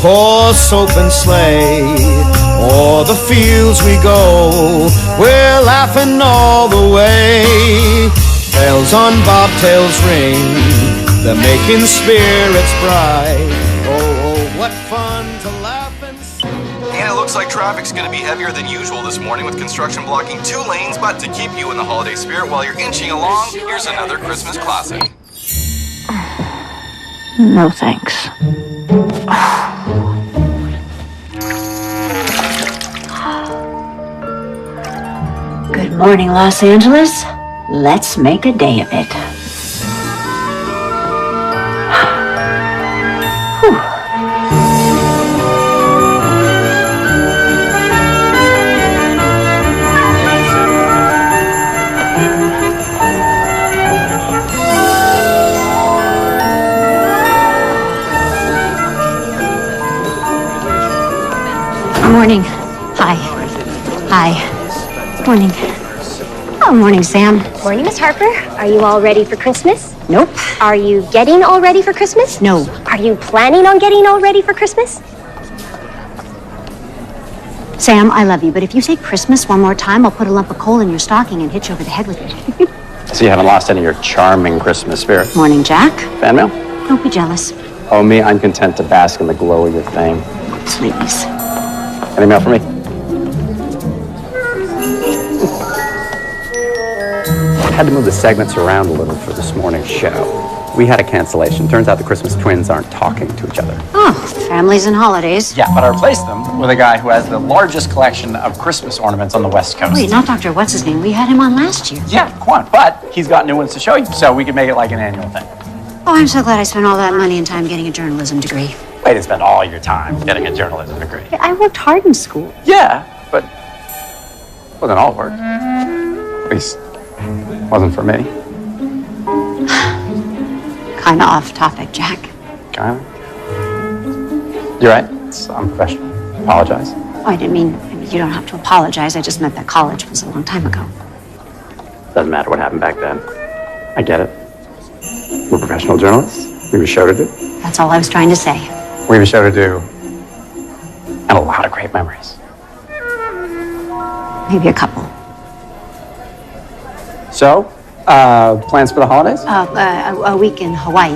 horse open sleigh. O'er the fields we go, we're laughing all the way. Bells on bobtails ring, they're making spirits bright. Oh, what fun to laugh and sing. And it looks like traffic's going to be heavier than usual this morning with construction blocking 2 lanes. But to keep you in the holiday spirit while you're inching along, here's another Christmas classic. No thanks. Good morning, Los Angeles. Let's make a day of it. Whew. Morning. Hi. Hi. Morning. Oh, morning, Sam. Morning, Miss Harper. Are you all ready for Christmas? Nope. Are you getting all ready for Christmas? No. Are you planning on getting all ready for Christmas? Sam, I love you, but if you say Christmas one more time, I'll put a lump of coal in your stocking and hit you over the head with it. So you haven't lost any of your charming Christmas spirit. Morning, Jack. Fan mail? Don't be jealous. Oh, me, I'm content to bask in the glow of your fame. Please. Any mail for me? Had to move the segments around a little for this morning's show. We had a cancellation. Turns out the Christmas twins aren't talking to each other. Oh, families and holidays. Yeah, but I replaced them with a guy who has the largest collection of Christmas ornaments on the West Coast. Wait, not Dr. What's-His-Name. We had him on last year. Yeah, Quan. But he's got new ones to show you, so we can make it like an annual thing. Oh, I'm so glad I spent all that money and time getting a journalism degree. Way to spend all your time getting a journalism degree. I worked hard in school. Yeah, but it wasn't all work. At least, it wasn't for me. Kind of off topic, Jack. Kinda. You're right. It's unprofessional. Apologize. Oh, I didn't mean, you don't have to apologize. I just meant that college was a long time ago. Doesn't matter what happened back then. I get it. We're professional journalists. We have a show to do. That's all I was trying to say. We have a show to do. And a lot of great memories. Maybe a couple. So, plans for the holidays? A week in Hawaii.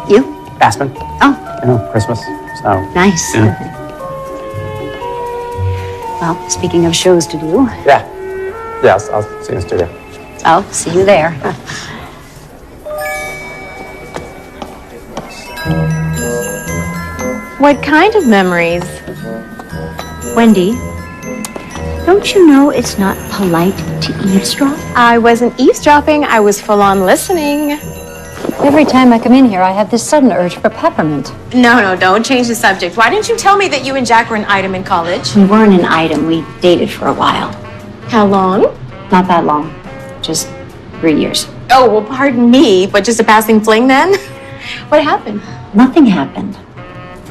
You? Aspen. Oh, You know, Christmas. So. nice. Yeah. Well, speaking of shows to do, Yeah. Yeah, I'll see you in the studio. I'll see you there. What kind of memories? Wendy, don't you know it's not polite to eavesdrop? I wasn't eavesdropping, I was full on listening. Every time I come in here, I have this sudden urge for peppermint. No, don't change the subject. Why didn't you tell me that you and Jack were an item in college? We weren't an item. We dated for a while. How long? Not that long. Just 3 years. Oh, well, pardon me, but just a passing fling then? What happened? Nothing happened.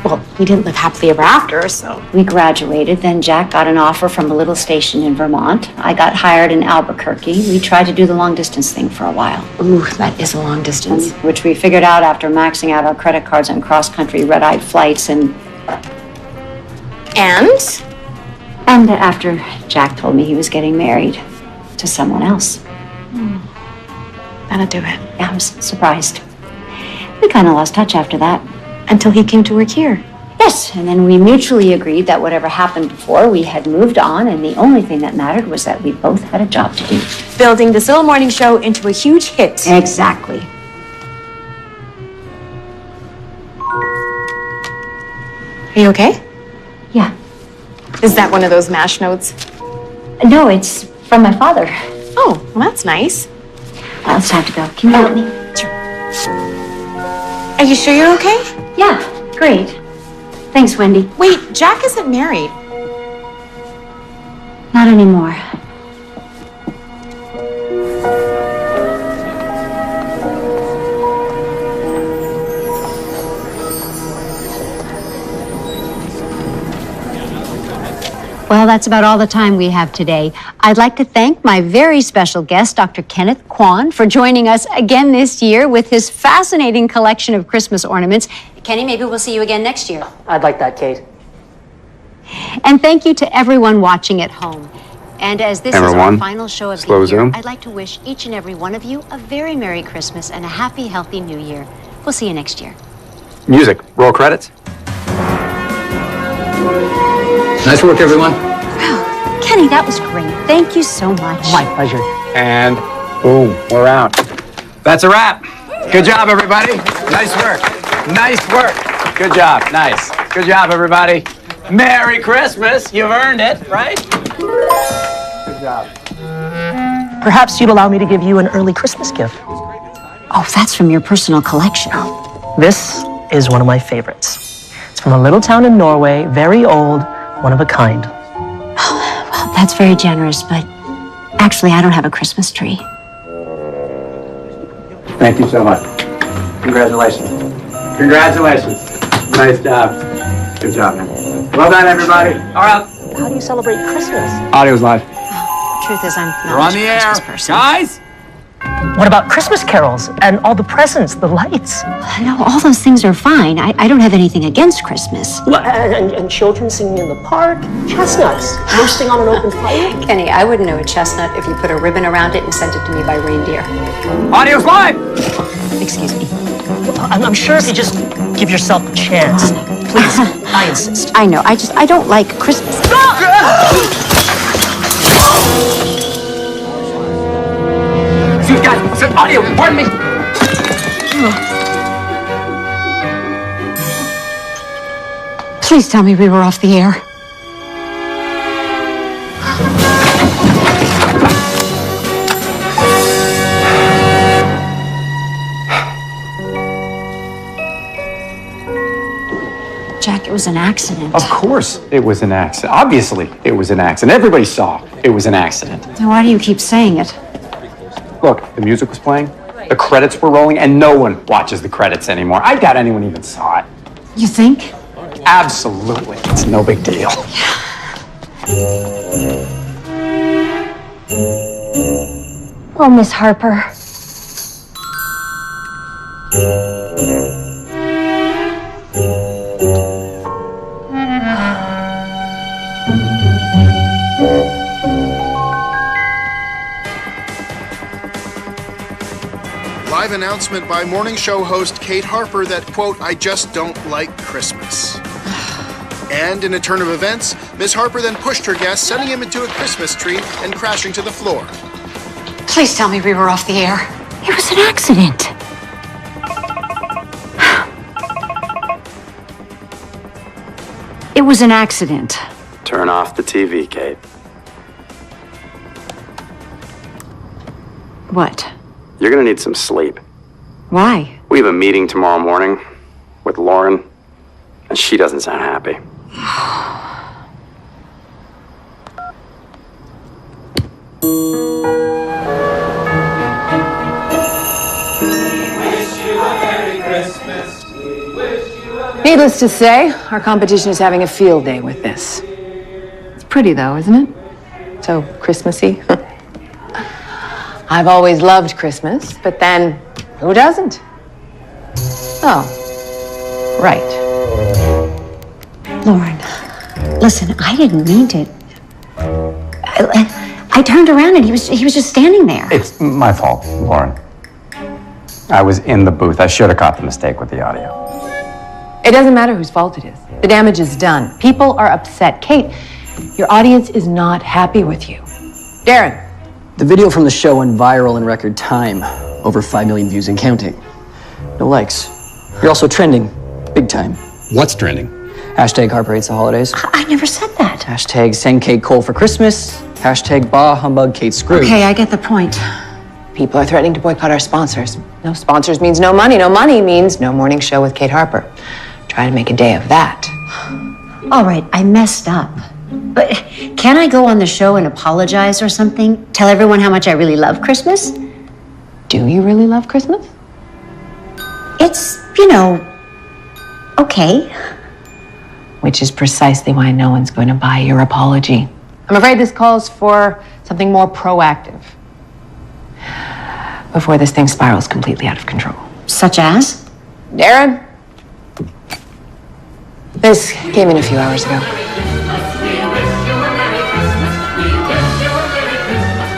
Well, we didn't live happily ever after, so. We graduated, then Jack got an offer from a little station in Vermont. I got hired in Albuquerque. We tried to do the long-distance thing for a while. Ooh, that is a long distance. Which we figured out after maxing out our credit cards on cross-country red-eyed flights and after Jack told me he was getting married to someone else. That'll do it. Yeah, I was surprised. We kind of lost touch after that. Until he came to work here. Yes, and then we mutually agreed that whatever happened before, we had moved on, and the only thing that mattered was that we both had a job to do. Building the Zillow Morning Show into a huge hit. Exactly. Are you okay? Yeah. Is that one of those MASH notes? No, it's from my father. Oh, well, that's nice. Well, it's time to go. Can you help me? Are you sure you're okay? Yeah, great. Thanks, Wendy. Wait, Jack isn't married. Not anymore. Well, that's about all the time we have today. I'd like to thank my very special guest, Dr. Kenneth Quan, for joining us again this year with his fascinating collection of Christmas ornaments, Kenny, maybe we'll see you again next year. I'd like that, Kate. And thank you to everyone watching at home. And as this is our Everyone, final show of slow the year, zoom. I'd like to wish each and every one of you a very Merry Christmas and a happy, healthy New Year. We'll see you next year. Music. Roll credits. Nice work, everyone. Wow, Kenny, that was great. Thank you so much. My pleasure. And boom, we're out. That's a wrap. Good job, everybody. Nice work. Nice work. Good job. Nice. Good job, everybody. Merry Christmas. You've earned it, right? Good job. Perhaps you'd allow me to give you an early Christmas gift. Oh, that's from your personal collection. This is one of my favorites. It's from a little town in Norway, very old, one of a kind. Well, that's very generous, but actually, I don't have a Christmas tree. Thank you so much. Congratulations. Congratulations. Nice job. Good job, man. Well done, everybody. All right. How do you celebrate Christmas? Audio's live. Truth is, I'm not We're much on the of a air. Christmas person. Guys? What about Christmas carols and all the presents, the lights? No, all those things are fine. I don't have anything against Christmas. And children singing in the park, chestnuts roasting on an open fire. Kenny, I wouldn't know a chestnut if you put a ribbon around it and sent it to me by reindeer. Audio's live. Excuse me. I'm sure if you just give yourself a chance. Please, I insist. I know. I don't like Christmas. Guys, audio, pardon me. Please tell me we were off the air. Jack, it was an accident. Of course it was an accident. Obviously it was an accident. Everybody saw it was an accident. Then why do you keep saying it? Look, the music was playing, the credits were rolling, and no one watches the credits anymore. I doubt anyone even saw it. You think? Absolutely. It's no big deal. Oh, Miss Harper. Live announcement by morning show host Kate Harper that, quote, I just don't like Christmas. And in a turn of events, Miss Harper then pushed her guest, sending him into a Christmas tree and crashing to the floor. Please tell me we were off the air. It was an accident. It was an accident. Turn off the TV, Kate. What? You're gonna need some sleep. Why? We have a meeting tomorrow morning with Lauren, and she doesn't sound happy. Needless to say, our competition is having a field day with this. It's pretty though, isn't it? So Christmassy. I've always loved Christmas, but then who doesn't? Oh, right. Lauren, listen, I didn't mean to. I turned around and he was just standing there. It's my fault, Lauren. I was in the booth. I should have caught the mistake with the audio. It doesn't matter whose fault it is. The damage is done. People are upset. Kate, your audience is not happy with you. Darren. The video from the show went viral in record time. Over 5 million views and counting. No likes. You're also trending. Big time. What's trending? Hashtag Harper hates the holidays. I never said that. Hashtag send Kate Cole for Christmas. Hashtag bah humbug Kate Scrooge. Okay, I get the point. People are threatening to boycott our sponsors. No sponsors means no money. No money means no morning show with Kate Harper. Try to make a day of that. All right, I messed up. But can I go on the show and apologize or something? Tell everyone how much I really love Christmas? Do you really love Christmas? It's, okay. Which is precisely why no one's going to buy your apology. I'm afraid this calls for something more proactive before this thing spirals completely out of control. Such as? Darren? This came in a few hours ago.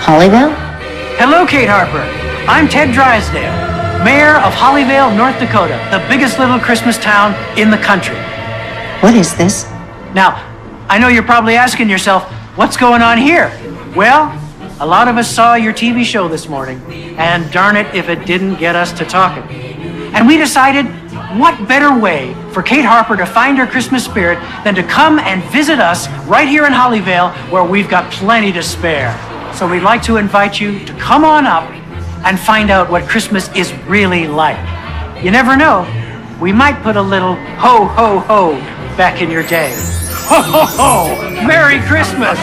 Hollyville? Hello, Kate Harper. I'm Ted Drysdale, mayor of Hollyvale, North Dakota, the biggest little Christmas town in the country. What is this? Now, I know you're probably asking yourself, what's going on here? Well, a lot of us saw your TV show this morning, and darn it if it didn't get us to talking. And we decided, what better way for Kate Harper to find her Christmas spirit than to come and visit us right here in Hollyvale, where we've got plenty to spare. So we'd like to invite you to come on up and find out what Christmas is really like. You never know, we might put a little ho, ho, ho back in your day. Ho, ho, ho! Merry Christmas!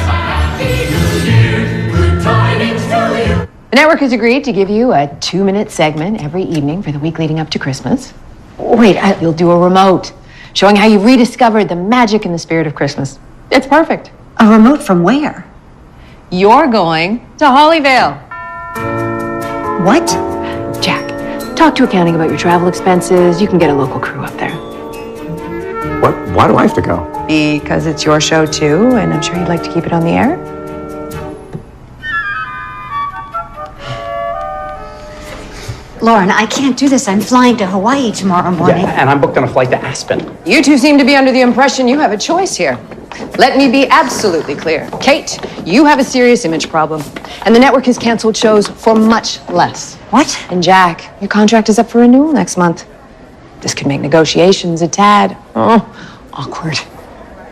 The network has agreed to give you a 2-minute segment every evening for the week leading up to Christmas. Wait, you'll do a remote showing how you've rediscovered the magic and the spirit of Christmas. It's perfect. A remote from where? You're going to Hollyvale. What? Jack, talk to accounting about your travel expenses. You can get a local crew up there. What? Why do I have to go? Because it's your show too, and I'm sure you'd like to keep it on the air. Lauren, I can't do this. I'm flying to Hawaii tomorrow morning. Yeah, and I'm booked on a flight to Aspen. You two seem to be under the impression you have a choice here. Let me be absolutely clear. Kate, you have a serious image problem, and the network has canceled shows for much less. What? And Jack, your contract is up for renewal next month. This could make negotiations a tad awkward.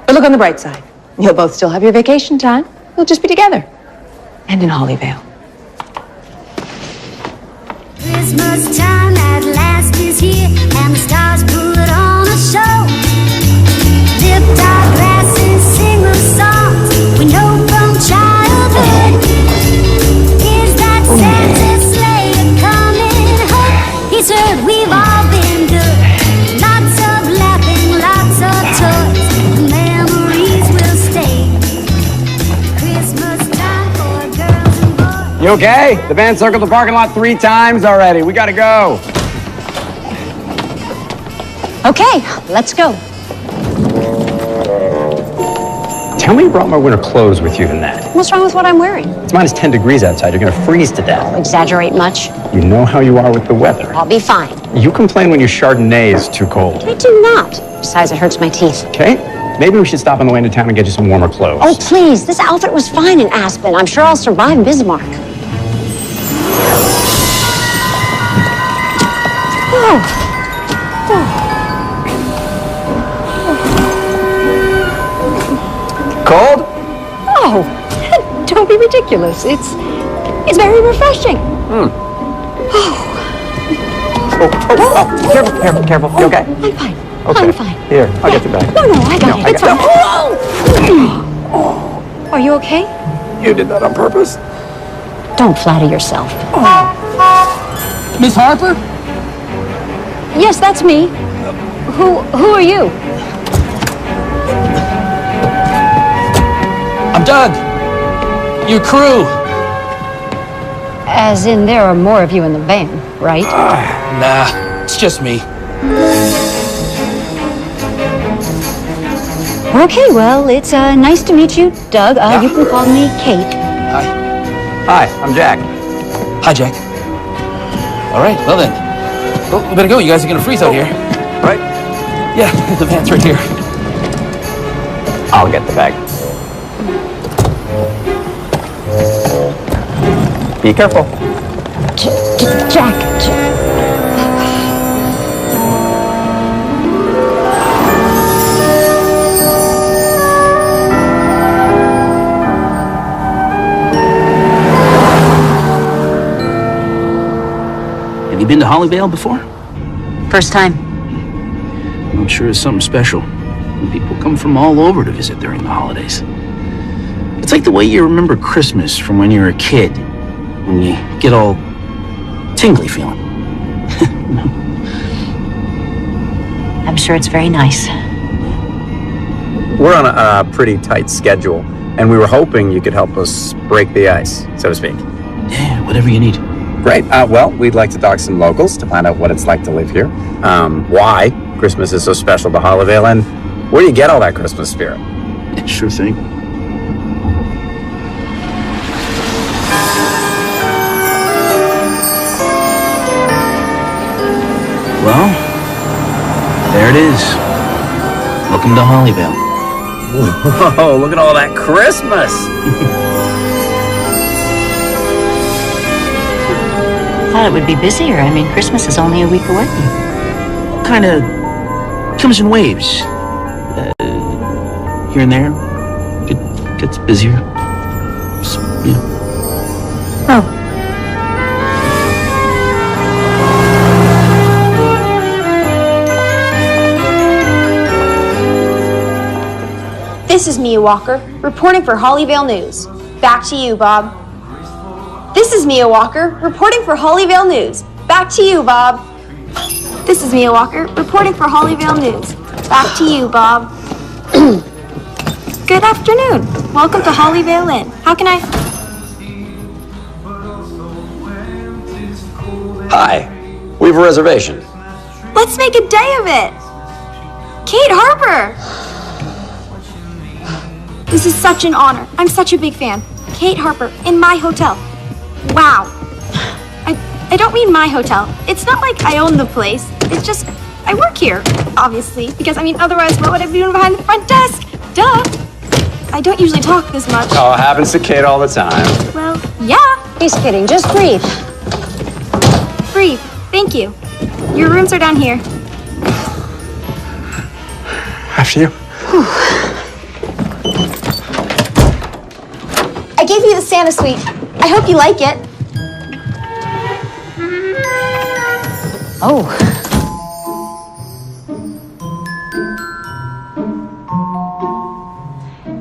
But look on the bright side. You'll both still have your vacation time. You'll just be together. And in Hollyvale. Christmas time at last is here, and the stars put on a show. Dipped our glasses, sing the songs we know from childhood. Is that Santa's sleigh coming home? He's heard we've all been good. Lots of laughing, lots of toys. The memories will stay. Christmas time for girls and boys. You okay? The band circled the parking lot 3 times already. We gotta go. Okay, let's go. Tell me you brought more winter clothes with you than that. What's wrong with what I'm wearing? It's minus 10 degrees outside. You're gonna freeze to death. Exaggerate much? You know how you are with the weather. I'll be fine. You complain when your Chardonnay is too cold. I do not. Besides, it hurts my teeth. Okay? Maybe we should stop on the way into town and get you some warmer clothes. Oh, please. This outfit was fine in Aspen. I'm sure I'll survive Bismarck. Cold? Oh, don't be ridiculous. It's very refreshing. Careful. You okay? I'm fine. Okay. I'm fine. Here, I'll get you back. No, I got it. It's fine. Are you okay? You did that on purpose? Don't flatter yourself. Miss Harper? Yes, that's me. Who are you? I'm Doug. Your crew. As in, there are more of you in the band, right? Nah, it's just me. Okay, well, it's nice to meet you, Doug. You can call me Kate. Hi, I'm Jack. Hi, Jack. All right, well then. Well, we better go. You guys are gonna freeze out here. Right? Yeah, the van's right here. I'll get the bag. Be careful. Jack. Have you been to Hollyvale before? First time. I'm sure it's something special. People come from all over to visit during the holidays. It's like the way you remember Christmas from when you were a kid, when you get all tingly feeling. I'm sure it's very nice. We're on a pretty tight schedule, and we were hoping you could help us break the ice, so to speak. Yeah, whatever you need. Great. Well, we'd like to talk to some locals to find out what it's like to live here, why Christmas is so special to Hollyvale, and Where do you get all that Christmas spirit? Sure thing. Well, there it is. Welcome to Hollyville. Whoa, look at all that Christmas! Thought it would be busier. I mean, Christmas is only a week away. Kind of comes in waves. Here and there. It gets busier. Just, you know. Oh. This is Mia Walker, reporting for Hollyvale News. Back to you, Bob. This is Mia Walker, reporting for Hollyvale News. Back to you, Bob. This is Mia Walker, reporting for Hollyvale News. Back to you, Bob. Good afternoon. Welcome to Hollyvale Inn. How can I... Hi, we have a reservation. Let's make a day of it. Kate Harper. This is such an honor. I'm such a big fan. Kate Harper in my hotel. Wow. I don't mean my hotel. It's not like I own the place. It's just, I work here, obviously. Because, I mean, otherwise, what would I be doing behind the front desk? Duh. I don't usually talk this much. Oh, it happens to Kate all the time. Well, yeah. He's kidding. Just breathe. Breathe. Thank you. Your rooms are down here. After you. I gave you the Santa suite. I hope you like it. Oh.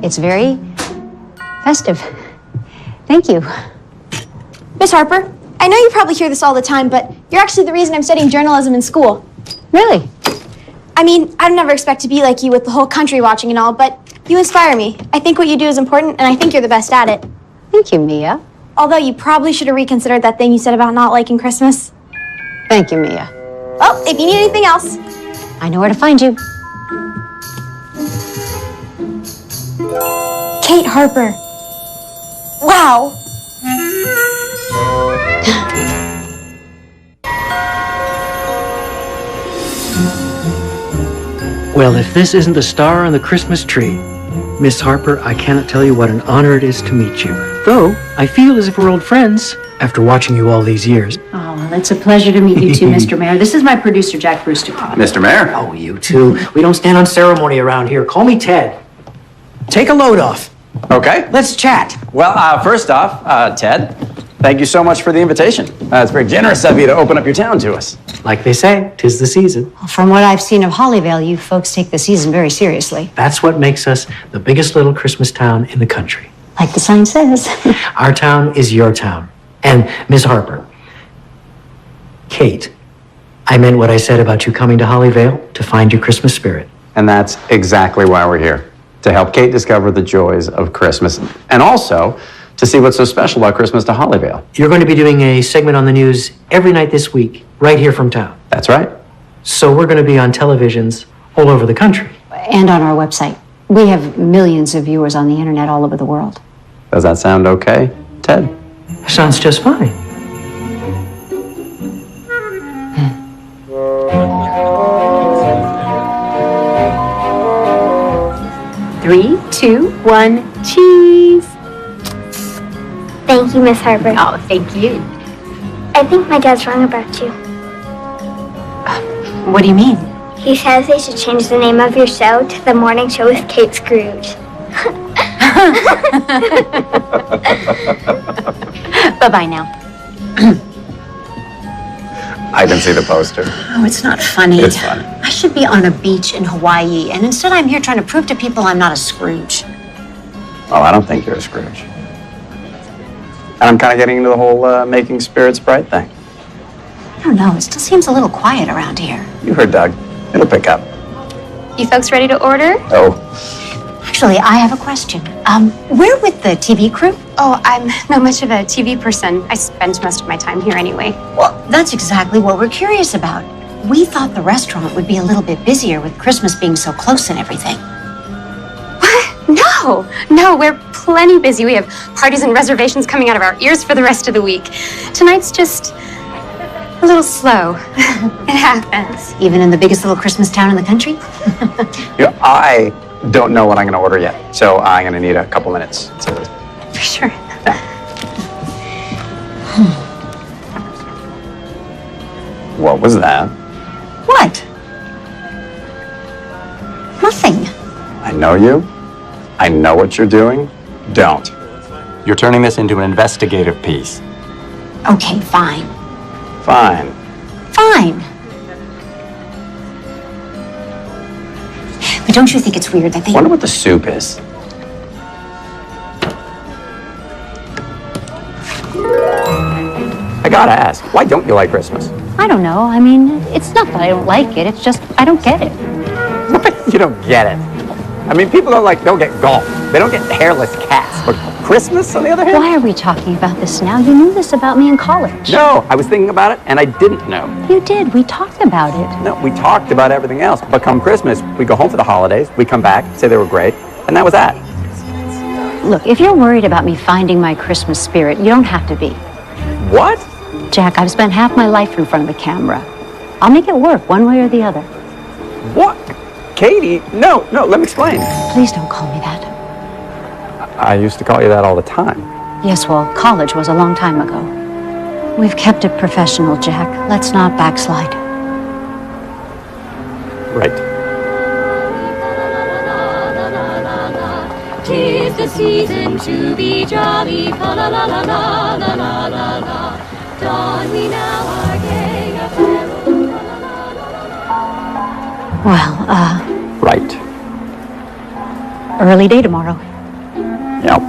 It's very festive. Thank you. Miss Harper, I know you probably hear this all the time, but you're actually the reason I'm studying journalism in school. Really? I mean, I'd never expect to be like you with the whole country watching and all, but you inspire me. I think what you do is important, and I think you're the best at it. Thank you, Mia. Although you probably should have reconsidered that thing you said about not liking Christmas. Thank you, Mia. Well, if you need anything else. I know where to find you. Kate Harper. Wow. Well, if this isn't the star on the Christmas tree, Miss Harper, I cannot tell you what an honor it is to meet you. Though, I feel as if we're old friends after watching you all these years. Oh, well, it's a pleasure to meet you too, Mr. Mayor. This is my producer, Jack Brewster. Mr. Mayor? Oh, you too. We don't stand on ceremony around here. Call me Ted. Take a load off. Okay. Let's chat. Well, first off, Ted, thank you so much for the invitation. It's very generous of you to open up your town to us. Like they say, 'tis the season. Well, from what I've seen of Hollyvale, you folks take the season very seriously. That's what makes us the biggest little Christmas town in the country. Like the sign says. Our town is your town. And Miss Harper, Kate, I meant what I said about you coming to Hollyvale to find your Christmas spirit. And that's exactly why we're here, to help Kate discover the joys of Christmas, and also to see what's so special about Christmas to Hollyvale. You're going to be doing a segment on the news every night this week, right here from town. That's right. So we're going to be on televisions all over the country. And on our website. We have millions of viewers on the internet all over the world. Does that sound okay, Ted? Sounds just fine. Three, 2, 1, cheese. Thank you, Miss Harper. Oh, thank you. I think my dad's wrong about you. What do you mean? He says they should change the name of your show to The Morning Show with Kate Scrooge. Bye-bye now. I didn't see the poster. Oh, it's not funny. It's funny. I should be on a beach in Hawaii, and instead I'm here trying to prove to people I'm not a Scrooge. Oh, I don't think you're a Scrooge. And I'm kind of getting into the whole making spirits bright thing. I don't know. It still seems a little quiet around here. You heard Doug. It'll pick up. You folks ready to order? Oh. Actually, I have a question. We're with the TV crew. Oh, I'm not much of a TV person. I spend most of my time here anyway. Well, that's exactly what we're curious about. We thought the restaurant would be a little bit busier with Christmas being so close and everything. No, we're plenty busy. We have parties and reservations coming out of our ears for the rest of the week. Tonight's just a little slow. It happens. Even in the biggest little Christmas town in the country? I don't know what I'm going to order yet, so I'm going to need a couple minutes. For sure. What was that? What? Nothing. I know you. I know what you're doing. Don't. You're turning this into an investigative piece. Okay, fine. Fine. Fine. But don't you think it's weird that they... Wonder what the soup is. I gotta ask, why don't you like Christmas? I don't know. I mean, it's not that I don't like it. It's just I don't get it. You don't get it. I mean, people don't get golf. They don't get hairless cats. But Christmas, on the other hand? Why are we talking about this now? You knew this about me in college. No, I was thinking about it, and I didn't know. You did. We talked about it. No, we talked about everything else. But come Christmas, we go home for the holidays, we come back, say they were great, and that was that. Look, if you're worried about me finding my Christmas spirit, you don't have to be. What? Jack, I've spent half my life in front of the camera. I'll make it work one way or the other. What? Katie, no, let me explain. Please don't call me that. I used to call you that all the time. Yes, well, college was a long time ago. We've kept it professional, Jack. Let's not backslide. Right. 'Tis the season to be jolly, fa la la la la la la la la. Don we now our gay apparel. Well, Right. early day tomorrow. Yep.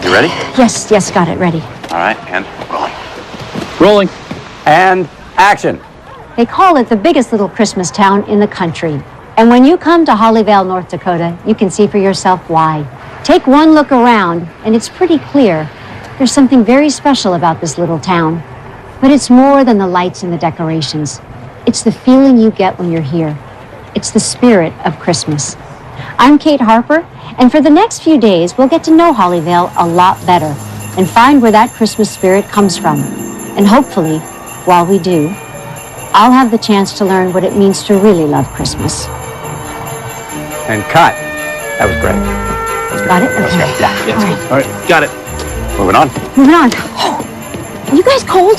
You ready? Yes, got it ready. All right, and rolling. Rolling. And action. They call it the biggest little Christmas town in the country. And when you come to Hollyvale, North Dakota, you can see for yourself why. Take one look around, and it's pretty clear. There's something very special about this little town. But it's more than the lights and the decorations. It's the feeling you get when you're here. It's the spirit of Christmas. I'm Kate Harper, and for the next few days, we'll get to know Hollyvale a lot better and find where that Christmas spirit comes from. And hopefully, while we do, I'll have the chance to learn what it means to really love Christmas. And cut. That was great. Got it? Okay. Yeah. All right. Got it. Moving on. Moving on. Are you guys cold?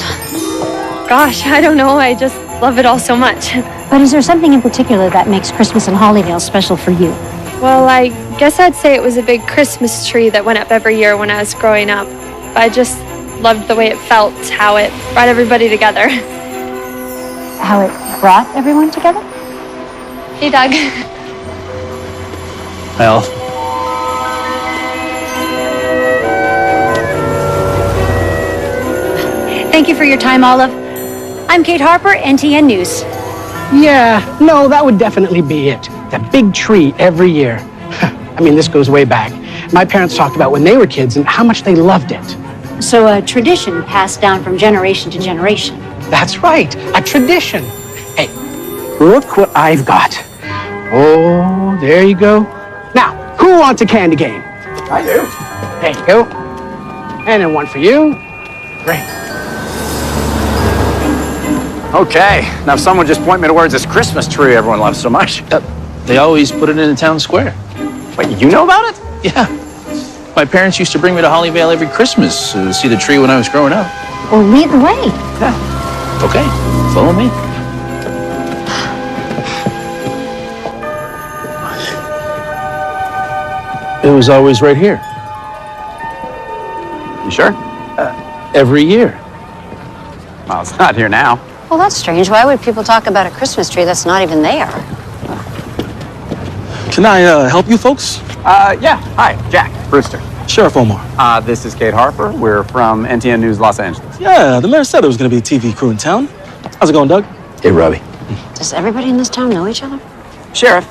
Gosh, I don't know. I just love it all so much. But is there something in particular that makes Christmas in Hollyvale special for you? Well, I guess I'd say it was a big Christmas tree that went up every year when I was growing up. I just loved the way it felt, how it brought everybody together. How it brought everyone together? Hey, Doug. Well. Thank you for your time, Olive. I'm Kate Harper, NTN News. Yeah, no, that would definitely be it. That big tree every year. I mean, this goes way back. My parents talked about when they were kids and how much they loved it. So a tradition passed down from generation to generation. That's right, a tradition. Hey, look what I've got. Oh, there you go. Now, who wants a candy cane? I do. There you go. And then one for you. Great. Okay, now someone just point me towards this Christmas tree everyone loves so much. They always put it in the town square. Wait, you know about it? Yeah. My parents used to bring me to Hollyvale every Christmas to see the tree when I was growing up. Well, lead the way. Yeah. Okay, follow me. It was always right here. You sure? Every year. Well, it's not here now. Well, that's strange. Why would people talk about a Christmas tree that's not even there? Can I help you folks? Yeah. Hi, Jack Brewster. Sheriff Omar. This is Kate Harper. We're from NTN News Los Angeles. Yeah, the mayor said there was going to be a TV crew in town. How's it going, Doug? Hey, Robbie. Does everybody in this town know each other? Sheriff,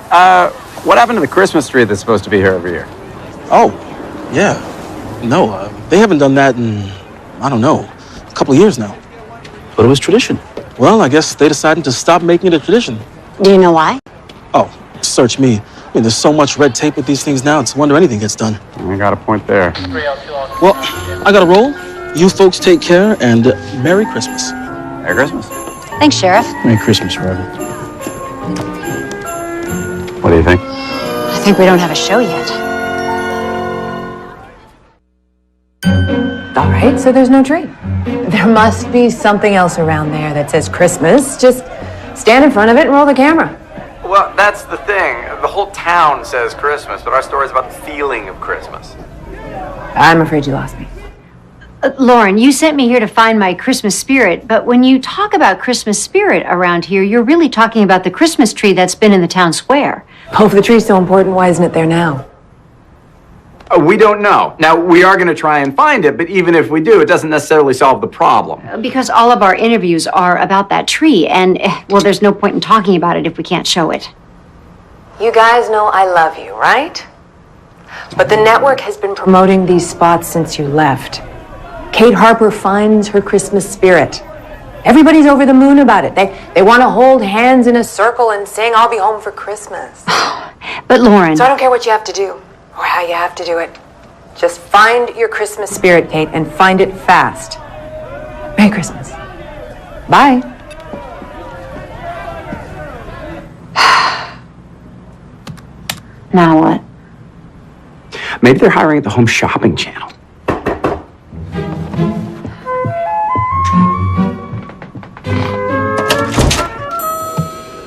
what happened to the Christmas tree that's supposed to be here every year? Oh, yeah. No, they haven't done that in, I don't know, a couple of years now. But it was tradition. Well, I guess they decided to stop making it a tradition. Do you know why? Oh, search me. I mean, there's so much red tape with these things now, it's a wonder anything gets done. I got a point there. Well, I gotta roll. You folks take care, and Merry Christmas. Merry Christmas. Thanks, Sheriff. Merry Christmas, Robbie. What do you think? I think we don't have a show yet. All right, so there's no tree. There must be something else around there that says Christmas. Just stand in front of it and roll the camera. Well, that's the thing. The whole town says Christmas, but our story's about the feeling of Christmas. I'm afraid you lost me. Lauren, you sent me here to find my Christmas spirit, but when you talk about Christmas spirit around here, you're really talking about the Christmas tree that's been in the town square. Oh, if the tree's so important, why isn't it there now? We don't know. Now, we are going to try and find it, but even if we do, it doesn't necessarily solve the problem. Because all of our interviews are about that tree, and, well, there's no point in talking about it if we can't show it. You guys know I love you, right? But the network has been promoting these spots since you left. Kate Harper finds her Christmas spirit. Everybody's over the moon about it. They want to hold hands in a circle and sing, "I'll be home for Christmas." But Lauren... So I don't care what you have to do or how you have to do it. Just find your Christmas spirit, Kate, and find it fast. Merry Christmas. Bye. Now what? Maybe they're hiring at the Home Shopping Channel.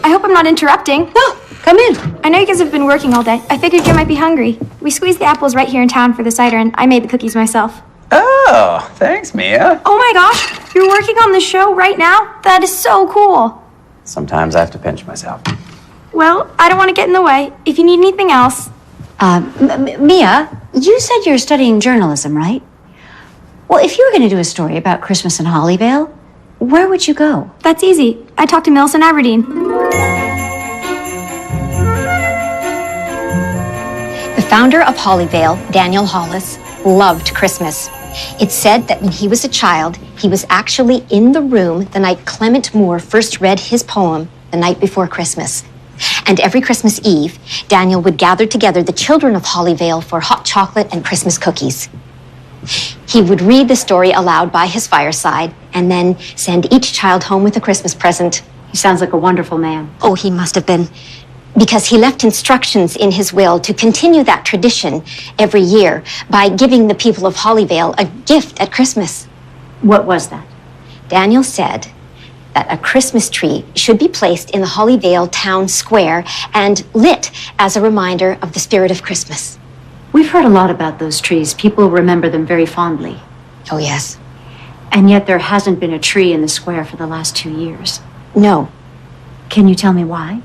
I hope I'm not interrupting. No, come in. I know you guys have been working all day. I figured you might be hungry. We squeezed the apples right here in town for the cider, and I made the cookies myself. Oh, thanks, Mia. Oh my gosh, you're working on the show right now? That is so cool. Sometimes I have to pinch myself. Well, I don't want to get in the way. If you need anything else. Mia, you said you're studying journalism, right? Well, if you were going to do a story about Christmas in Hollyvale, where would you go? That's easy. I talked to Millicent Aberdeen. The founder of Hollyvale, Daniel Hollis, loved Christmas. It's said that when he was a child, he was actually in the room the night Clement Moore first read his poem, The Night Before Christmas. And every Christmas Eve, Daniel would gather together the children of Hollyvale for hot chocolate and Christmas cookies. He would read the story aloud by his fireside and then send each child home with a Christmas present. He sounds like a wonderful man. Oh, he must have been. Because he left instructions in his will to continue that tradition every year by giving the people of Hollyvale a gift at Christmas. What was that? Daniel said that a Christmas tree should be placed in the Hollyvale town square and lit as a reminder of the spirit of Christmas. We've heard a lot about those trees. People remember them very fondly. Oh, yes. And yet there hasn't been a tree in the square for the last 2 years. No. Can you tell me why?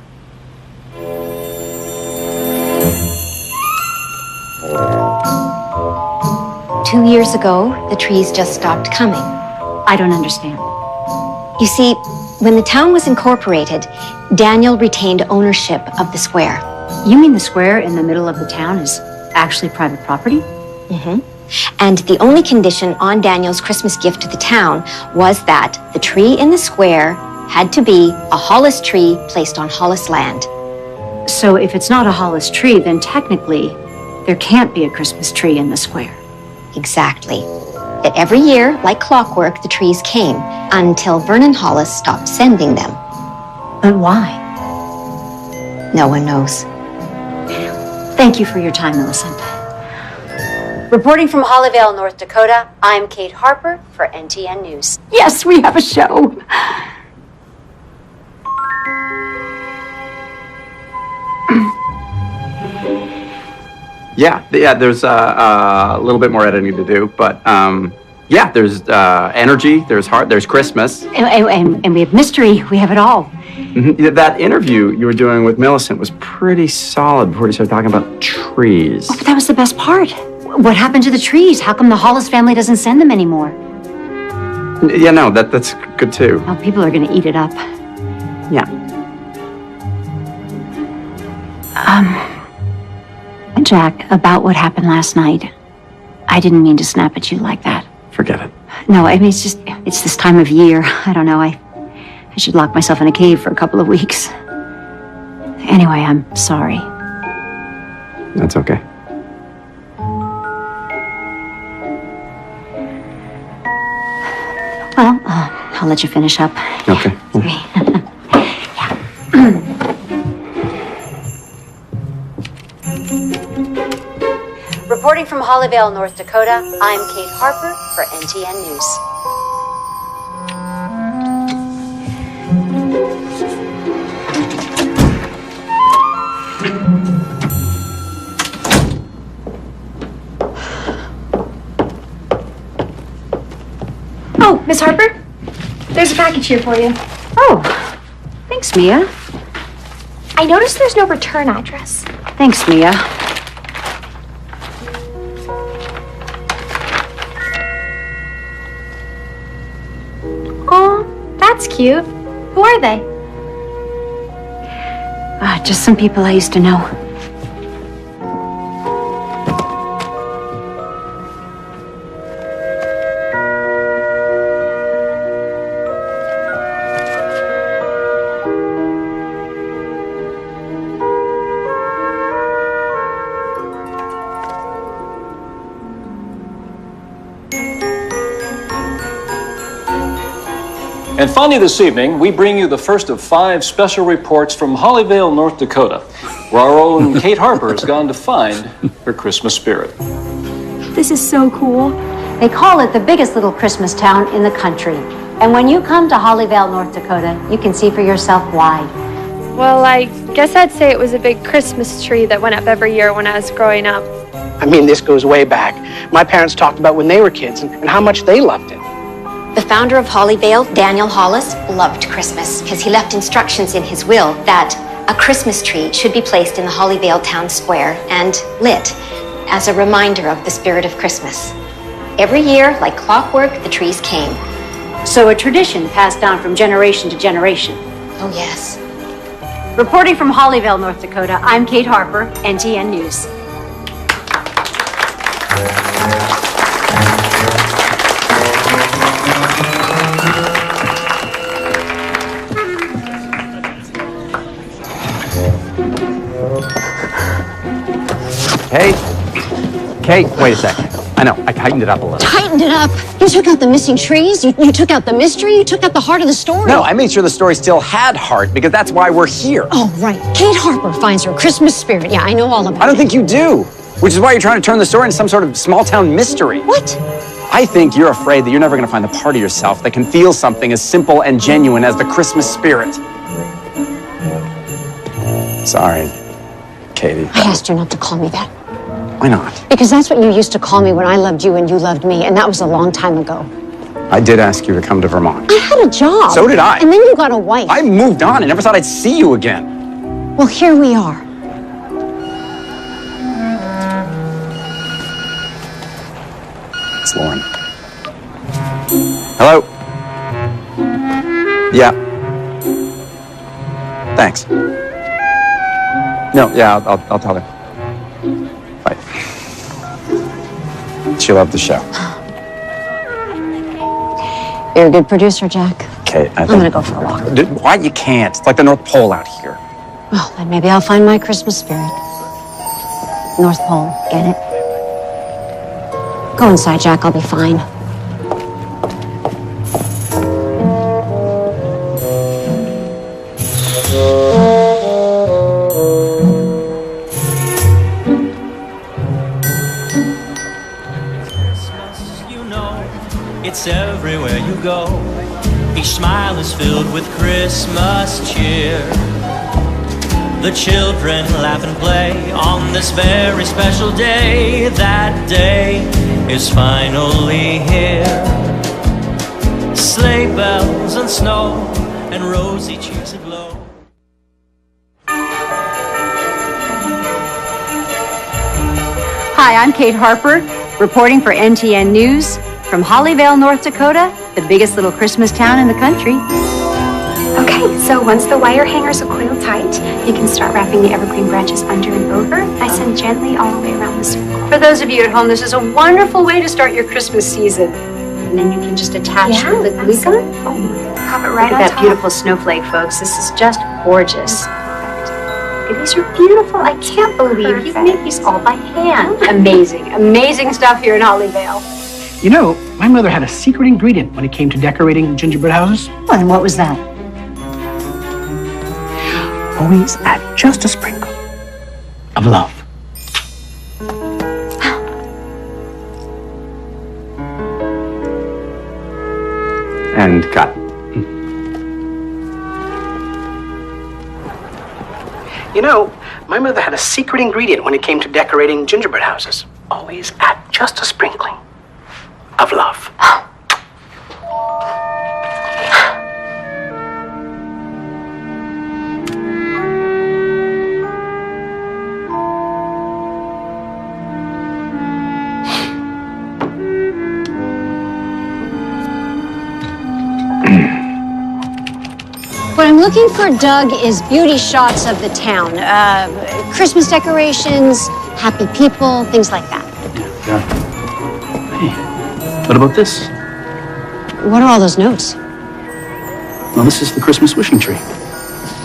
Two years ago, the trees just stopped coming. I don't understand. You see, when the town was incorporated, Daniel retained ownership of the square. You mean the square in the middle of the town is actually private property? Mm-hmm. And the only condition on Daniel's Christmas gift to the town was that the tree in the square had to be a Hollis tree placed on Hollis land. So if it's not a Hollis tree, then technically there can't be a Christmas tree in the square. Exactly. that every year, like clockwork, the trees came until Vernon Hollis stopped sending them. But why? No one knows. Thank you for your time, Millicent. Reporting from Hollyvale, North Dakota, I'm Kate Harper for NTN News. Yes, we have a show. Yeah, there's a little bit more editing to do, but yeah, there's energy, there's heart, there's Christmas. And we have mystery. We have it all. Mhm. That interview you were doing with Millicent was pretty solid before you started talking about trees. Oh, but that was the best part. What happened to the trees? How come the Hollis family doesn't send them anymore? Yeah, no, that's good too. Oh, people are going to eat it up. Yeah. Jack, about what happened last night. I didn't mean to snap at you like that. Forget it. No, I mean, it's this time of year. I don't know. I should lock myself in a cave for a couple of weeks. Anyway, I'm sorry. That's okay. Well, I'll let you finish up. Okay. Reporting from Hollyvale, North Dakota, I'm Kate Harper for NTN News. Oh, Miss Harper? There's a package here for you. Oh, thanks, Mia. I noticed there's no return address. Thanks, Mia. Oh, that's cute. Who are they? Just some people I used to know. And finally this evening, we bring you the first of 5 special reports from Hollyvale, North Dakota, where our own Kate Harper has gone to find her Christmas spirit. This is so cool. They call it the biggest little Christmas town in the country. And when you come to Hollyvale, North Dakota, you can see for yourself why. Well, I guess I'd say it was a big Christmas tree that went up every year when I was growing up. I mean, this goes way back. My parents talked about when they were kids and how much they loved it. The founder of Hollyvale, Daniel Hollis, loved Christmas because he left instructions in his will that a Christmas tree should be placed in the Hollyvale town square and lit as a reminder of the spirit of Christmas. Every year, like clockwork, the trees came. So a tradition passed down from generation to generation. Oh, yes. Reporting from Hollyvale, North Dakota, I'm Kate Harper, NTN News. Hey, Kate, wait a second. I know, I tightened it up a little. Tightened it up? You took out the missing trees? You took out the mystery? You took out the heart of the story? No, I made sure the story still had heart because that's why we're here. Oh, right. Kate Harper finds her Christmas spirit. Yeah, I know all about it. I don't think you do, which is why you're trying to turn the story into some sort of small town mystery. What? I think you're afraid that you're never going to find the part of yourself that can feel something as simple and genuine as the Christmas spirit. Sorry, Katie. I asked you not to call me that. Why not? Because that's what you used to call me when I loved you and you loved me, and that was a long time ago. I did ask you to come to Vermont. I had a job. So did I. And then you got a wife. I moved on and never thought I'd see you again. Well, here we are. It's Lauren. Hello? Yeah. Thanks. No, yeah, I'll tell her. Bye. She loved the show. You're a good producer, Jack. Kate, I'm gonna go for a walk. Dude, why? You can't. It's like the North Pole out here. Well, then maybe I'll find my Christmas spirit. North Pole, get it? Go inside, Jack. I'll be fine. lights everywhere you go. Each smile is filled with Christmas cheer. The children laugh and play on this very special day. That day is finally here. Sleigh bells and snow and rosy cheeks aglow. Hi, I'm Kate Harper, reporting for NTN News from Hollyvale, North Dakota, the biggest little Christmas town in the country. Okay, so once the wire hangers are coiled tight, you can start wrapping the evergreen branches under and over, nice and gently all the way around the circle. For those of you at home, this is a wonderful way to start your Christmas season. And then you can just attach the glue gun. Pop it right Look on at that top. beautiful snowflake, folks. This is just gorgeous. These are beautiful. I can't believe You've made these all by hand. Amazing, amazing stuff here in Hollyvale. You know, my mother had a secret ingredient when it came to decorating gingerbread houses. And what was that? Always add just a sprinkle of love. And cut. You know, my mother had a secret ingredient when it came to decorating gingerbread houses. Always add just a sprinkling of love. What I'm looking for, Doug, is beauty shots of the town. Christmas decorations, happy people, things like that. Yeah. Hey, what about this? What are all those notes? Well, this is the Christmas wishing tree.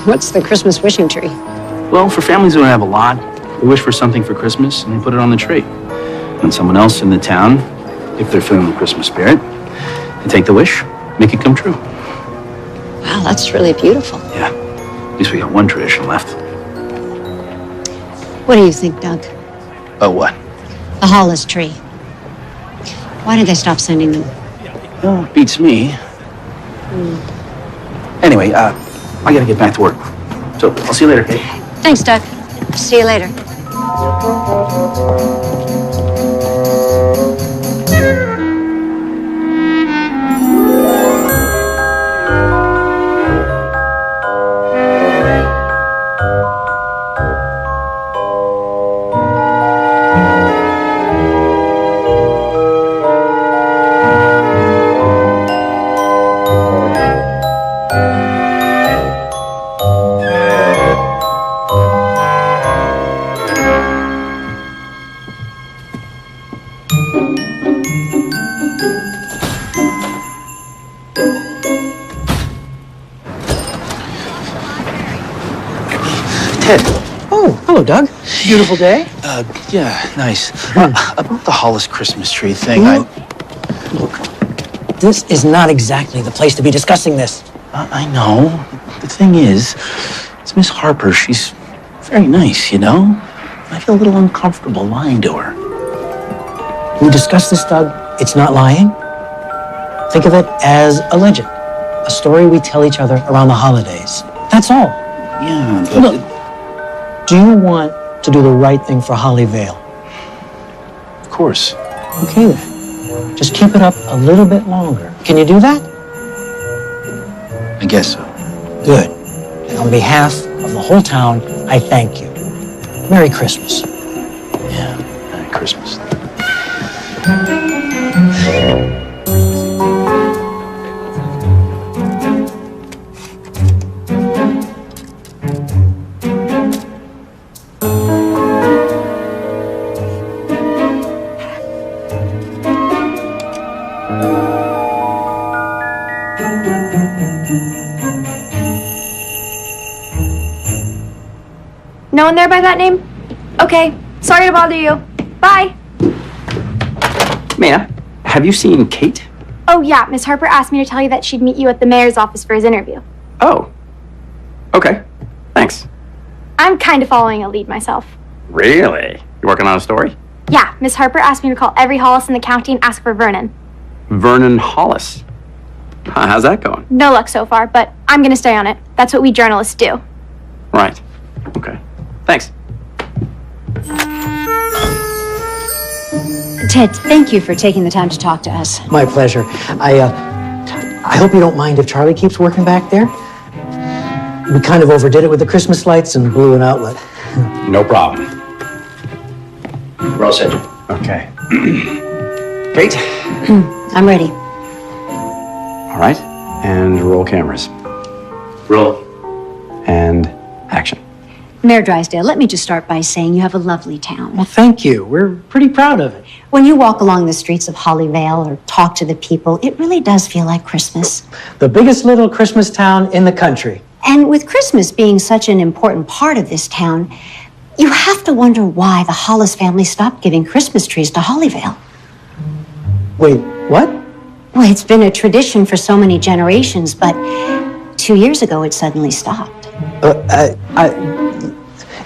What's the Christmas wishing tree? Well, for families who don't have a lot, they wish for something for Christmas and they put it on the tree. And someone else in the town, if they're feeling the Christmas spirit, they take the wish, make it come true. Wow, that's really beautiful. Yeah, at least we got one tradition left. What do you think, Doug? Oh, what? The Hollis tree. Why did they stop sending them? Oh, beats me. Anyway, I gotta get back to work. So, I'll see you later, Kate. Thanks, Doug. See you later. Ted. Oh, hello, Doug. Beautiful day. Yeah, nice. About the Hollis Christmas tree thing, This is not exactly the place to be discussing this. I know. The thing is, it's Miss Harper. She's very nice, you know? I feel a little uncomfortable lying to her. We discussed this, Doug. It's not lying. Think of it as a legend, a story we tell each other around the holidays. That's all. Yeah, but... Look, do you want to do the right thing for Hollyvale? Of course. Okay, then. Just keep it up a little bit longer. Can you do that? I guess so. Good. And on behalf of the whole town, I thank you. Merry Christmas. Yeah, Merry Christmas. No one there by that name? Okay, sorry to bother you. Bye. Maya, have you seen Kate? Oh yeah, Miss Harper asked me to tell you that she'd meet you at the mayor's office for his interview. Oh. Okay. Thanks. I'm kind of following a lead myself. Really? You working on a story? Yeah, Miss Harper asked me to call every Hollis in the county and ask for Vernon. Vernon Hollis. How's that going? No luck so far, but I'm gonna stay on it. That's what we journalists do. Right. Okay. Thanks. Ted, thank you for taking the time to talk to us. My pleasure. I hope you don't mind if Charlie keeps working back there. We kind of overdid it with the Christmas lights and blew an outlet. No problem. We're all set. Okay. Kate? I'm ready. All right. And roll cameras. Roll. And action. Mayor Drysdale, let me just start by saying you have a lovely town. Well, thank you. We're pretty proud of it. When you walk along the streets of Hollyvale or talk to the people, it really does feel like Christmas. The biggest little Christmas town in the country. And with Christmas being such an important part of this town, you have to wonder why the Hollis family stopped giving Christmas trees to Hollyvale. Wait, what? Well, it's been a tradition for so many generations, but 2 years ago it suddenly stopped.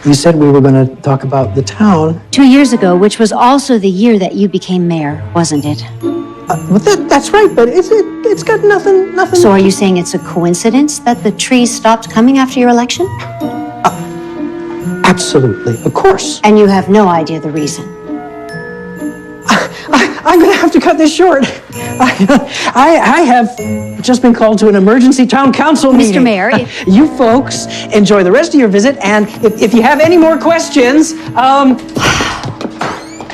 You said we were going to talk about the town. 2 years ago, which was also the year that you became mayor, wasn't it? Well, that's right, but it's got nothing. So are you saying it's a coincidence that the trees stopped coming after your election? Absolutely, of course. And you have no idea the reason? I'm going to have to cut this short. I have just been called to an emergency town council meeting. Mr. Mayor, you folks enjoy the rest of your visit, and if you have any more questions,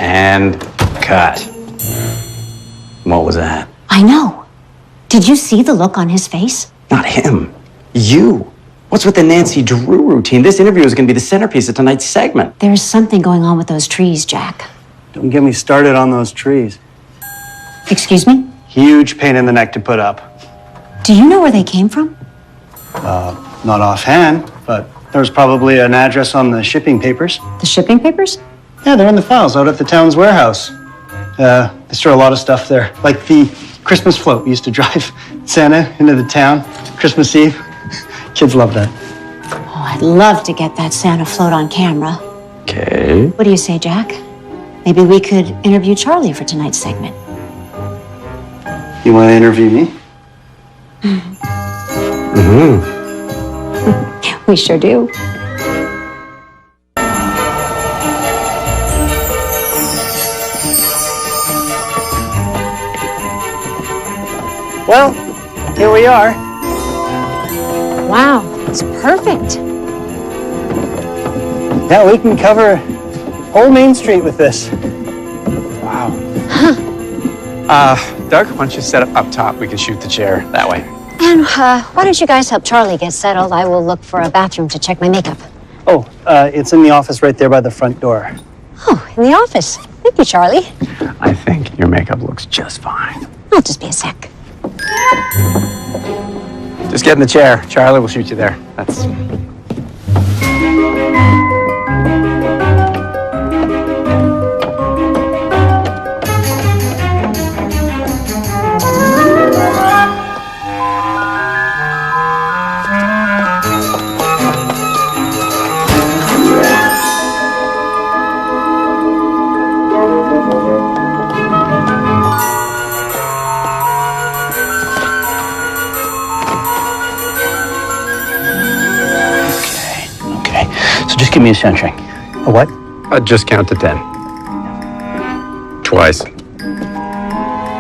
And cut. What was that? I know. Did you see the look on his face? Not him. You. What's with the Nancy Drew routine? This interview is going to be the centerpiece of tonight's segment. There's something going on with those trees, Jack. Don't get me started on those trees. Excuse me? Huge pain in the neck to put up. Do you know where they came from? Not offhand, but there was probably an address on the shipping papers. The shipping papers? Yeah, they're in the files out at the town's warehouse. They store a lot of stuff there, like the Christmas float we used to drive Santa into the town Christmas Eve. Kids love that. Oh, I'd love to get that Santa float on camera. Okay. What do you say, Jack? Maybe we could interview Charlie for tonight's segment. You want to interview me? We sure do. Well, here we are. Wow, it's perfect. Yeah, we can cover whole Main Street with this. Wow. Doug, why don't you set up top? We can shoot the chair that way. And why don't you guys help Charlie get settled? I will look for a bathroom to check my makeup. Oh, it's in the office right there by the front door. Oh, in the office. Thank you, Charlie. I think your makeup looks just fine. I'll just be a sec. Just get in the chair. Charlie will shoot you there. That's... So just give me a centering. A what? just count to 10. Twice.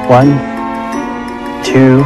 1, 2.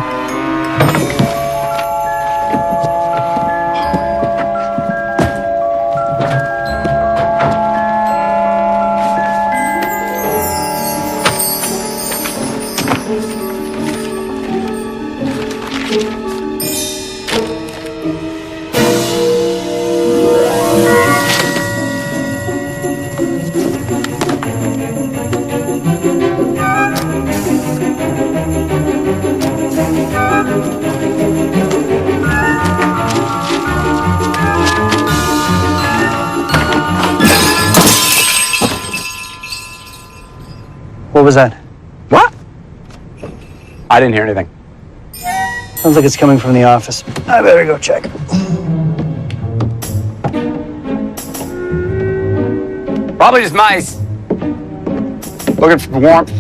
What was that? What? I didn't hear anything. Sounds like it's coming from the office. I better go check. Probably just mice. Looking for warmth.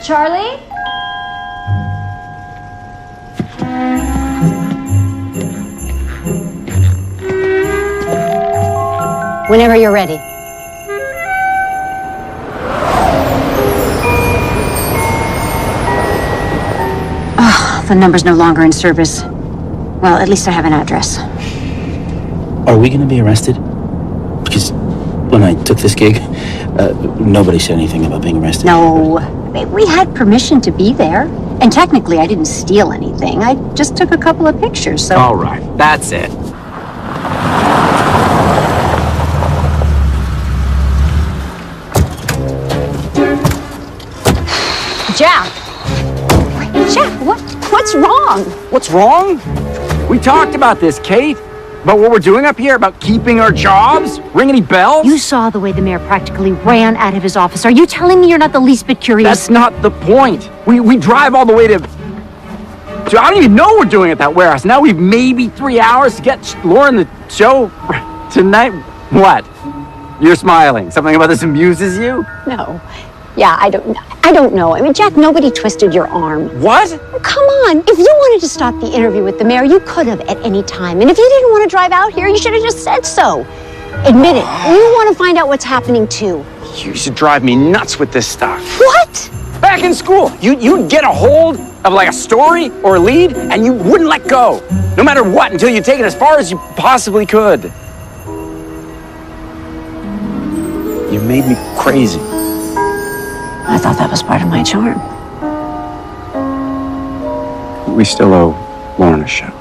Charlie? Whenever you're ready. Oh, the number's no longer in service. Well, at least I have an address. Are we going to be arrested? Because when I took this gig, nobody said anything about being arrested. No, we had permission to be there. And technically, I didn't steal anything. I just took a couple of pictures, so... All right, that's it. Jack! Jack, what's wrong? What's wrong? We talked about this, Kate. About what we're doing up here, about keeping our jobs? Ring any bells? You saw the way the mayor practically ran out of his office. Are you telling me you're not the least bit curious? That's not the point. We drive all the way to... I don't even know what we're doing at that warehouse. Now we've maybe 3 hours to get Lauren the show tonight. What? You're smiling. Something about this amuses you? No. Yeah, I don't know. I mean, Jack, nobody twisted your arm. What? Oh, come on. If you wanted to stop the interview with the mayor, you could have at any time. And if you didn't want to drive out here, you should have just said so. Admit it. You want to find out what's happening too. You used to drive me nuts with this stuff. What? Back in school, you'd get a hold of like a story or a lead, and you wouldn't let go, no matter what, until you take it as far as you possibly could. You made me crazy. I thought that was part of my charm. We still owe Lauren a show.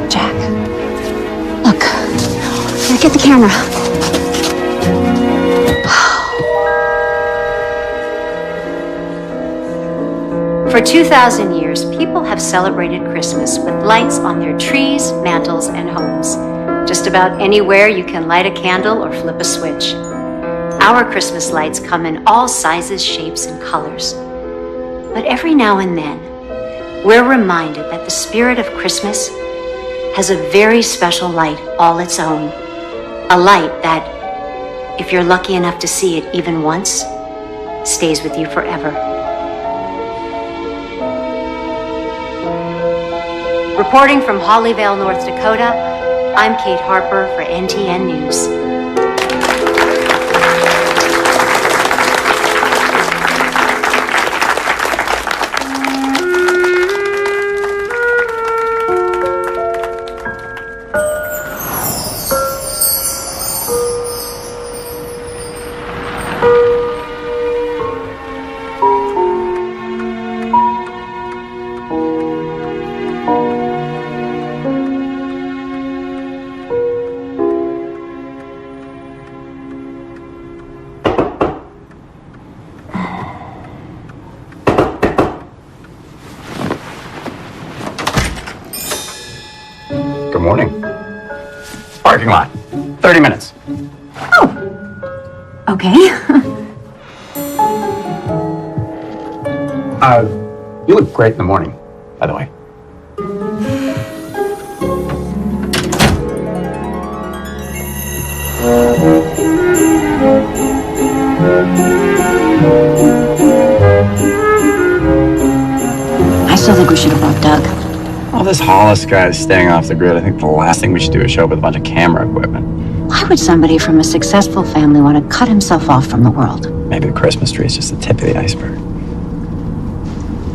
Jack, look, here, get the camera. For 2,000 years, people have celebrated Christmas with lights on their trees, mantles, and homes. Just about anywhere you can light a candle or flip a switch. Our Christmas lights come in all sizes, shapes, and colors. But every now and then, we're reminded that the spirit of Christmas has a very special light all its own. A light that, if you're lucky enough to see it even once, stays with you forever. Reporting from Hollyvale, North Dakota, I'm Kate Harper for NTN News. Good morning. Parking lot. 30 minutes. Okay. You look great in the morning, by the way. I still think we should have brought Doug. All this Hollis guy is staying off the grid. I think the last thing we should do is show up with a bunch of camera equipment. Why would somebody from a successful family want to cut himself off from the world? Maybe the Christmas tree is just the tip of the iceberg.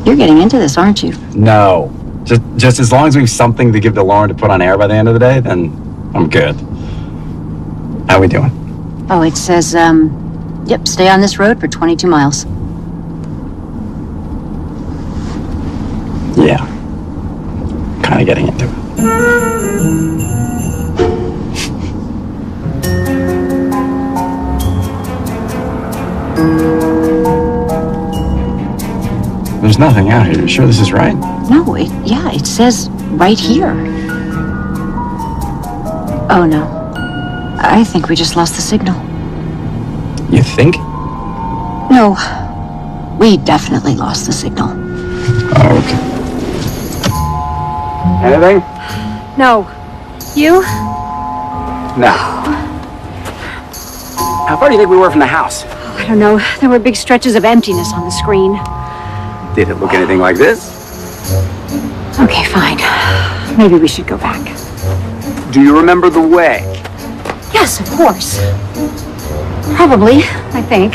You're getting into this, aren't you? No. Just as long as we have something to give to Lauren to put on air by the end of the day, then I'm good. How we doing? Oh, it says, yep, stay on this road for 22 miles. Yeah. Kind of getting into it. There's nothing out here. You sure this is right? No, it says right here. Oh, no. I think we just lost the signal. You think? No, we definitely lost the signal. Okay. Anything? No. You? No. How far do you think we were from the house? I don't know. There were big stretches of emptiness on the screen. Did it look anything like this? Okay, fine. Maybe we should go back. Do you remember the way? Yes, of course. Probably, I think.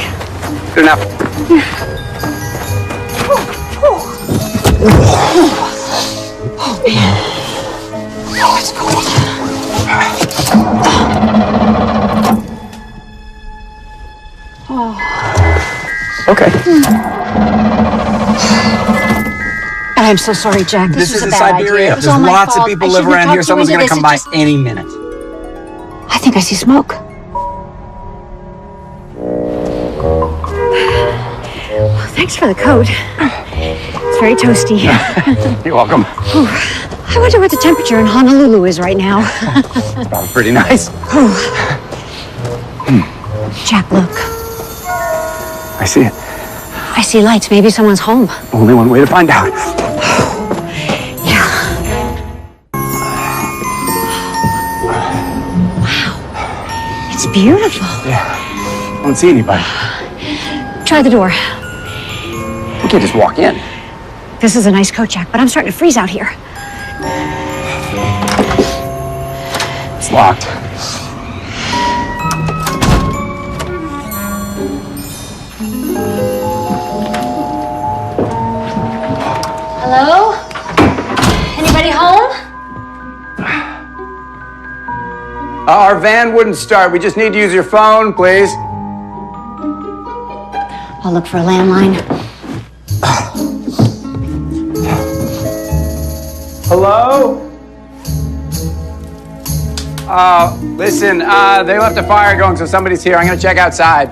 Good enough. Oh, man. Oh, it's cold. Oh. Okay. I'm so sorry, Jack. This was a bad Siberia. idea. It was There's all my lots fault. of people I live shouldn't have around here. talked you Someone's into going to come by this. any minute. I think I see smoke. Well, thanks for the coat. It's very toasty. You're welcome. Ooh, I wonder what the temperature in Honolulu is right now. Probably pretty nice. Jack, look. I see it. I see lights. Maybe someone's home. Only one way to find out. It's beautiful. Yeah. I don't see anybody. Try the door. We can't just walk in. This is a nice coat, Jack, but I'm starting to freeze out here. It's locked. Hello? Anybody home? Our van wouldn't start. We just need to use your phone, please. I'll look for a landline. Hello? Listen, they left a fire going, so somebody's here. I'm gonna check outside.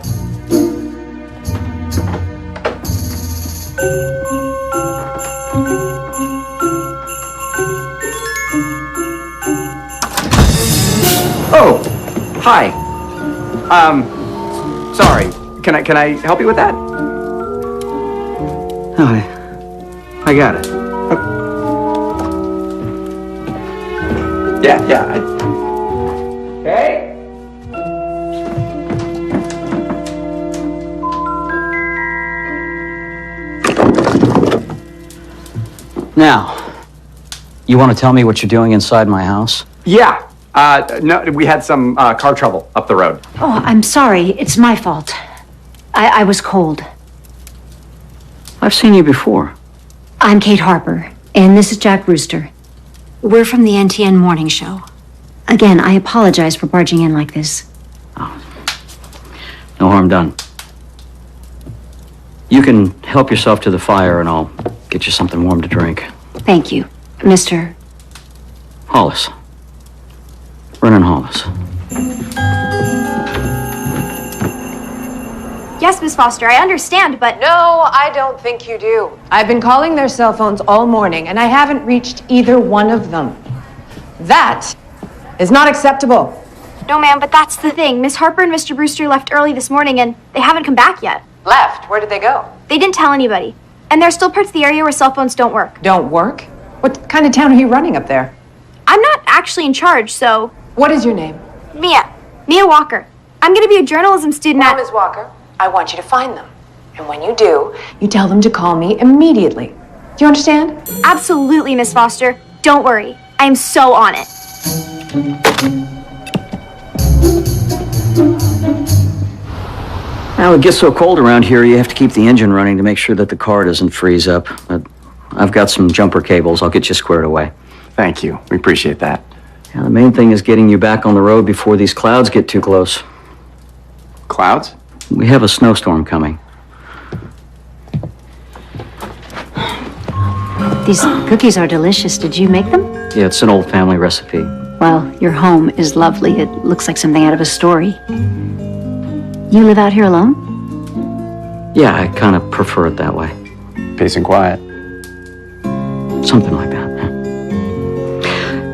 Oh, hi. Sorry. Can I help you with that? Hi. I got it. Yeah. Okay. Now, you want to tell me what you're doing inside my house? Yeah. No, we had some car trouble up the road. Oh, I'm sorry. It's my fault. I was cold. I've seen you before. I'm Kate Harper, and this is Jack Brewster. We're from the NTN Morning Show. Again, I apologize for barging in like this. No harm done. You can help yourself to the fire and I'll get you something warm to drink. Thank you, Mr. Hollis. Brennan Hollis. Yes, Miss Foster, I understand, but... No, I don't think you do. I've been calling their cell phones all morning, and I haven't reached either one of them. That is not acceptable. No, ma'am, but that's the thing. Miss Harper and Mr. Brewster left early this morning, and they haven't come back yet. Left? Where did they go? They didn't tell anybody. And there are still parts of the area where cell phones don't work. Don't work? What kind of town are you running up there? I'm not actually in charge, so... What is your name? Mia Walker. I'm going to be a journalism student at... Ms. Walker, I want you to find them. And when you do, you tell them to call me immediately. Do you understand? Absolutely, Miss Foster. Don't worry. I am so on it. Now, it gets so cold around here, you have to keep the engine running to make sure that the car doesn't freeze up. But I've got some jumper cables. I'll get you squared away. Thank you. We appreciate that. Now, the main thing is getting you back on the road before these clouds get too close. Clouds? We have a snowstorm coming. These cookies are delicious. Did you make them? Yeah, it's an old family recipe. Well, your home is lovely. It looks like something out of a story. You live out here alone? Yeah, I kind of prefer it that way. Peace and quiet. Something like that.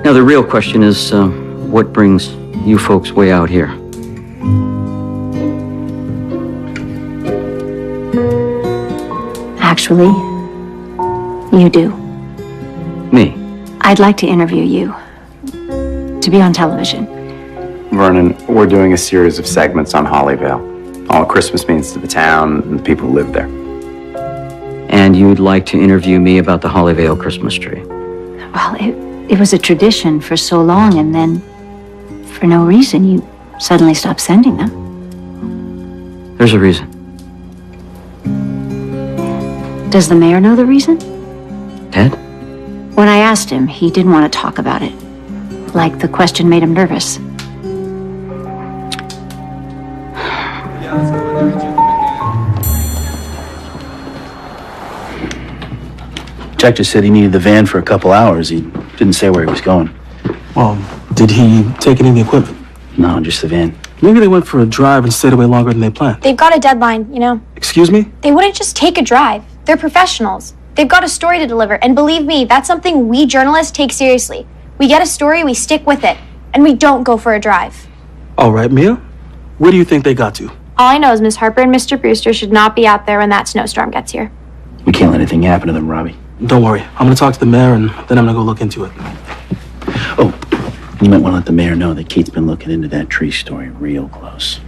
Now, the real question is, what brings you folks way out here? Actually, you do. Me? I'd like to interview you. To be on television. Vernon, we're doing a series of segments on Hollyvale. All Christmas means to the town and the people who live there. And you'd like to interview me about the Hollyvale Christmas tree? Well, it was a tradition for so long, and then, for no reason, you suddenly stopped sending them. There's a reason. Does the mayor know the reason? Ted? When I asked him, he didn't want to talk about it. Like the question made him nervous. Jack just said he needed the van for a couple hours. He didn't say where he was going. Well, did he take any of the equipment? No, just the van. Maybe they went for a drive and stayed away longer than they planned. They've got a deadline, you know. Excuse me? They wouldn't just take a drive. They're professionals. They've got a story to deliver, and believe me, that's something we journalists take seriously. We get a story, we stick with it, and we don't go for a drive. All right, Mia. Where do you think they got to? All I know is Miss Harper and Mr. Brewster should not be out there when that snowstorm gets here. We can't let anything happen to them, Robbie. Don't worry. I'm going to talk to the mayor, and then I'm going to go look into it. Oh, you might want to let the mayor know that Kate's been looking into that tree story real close.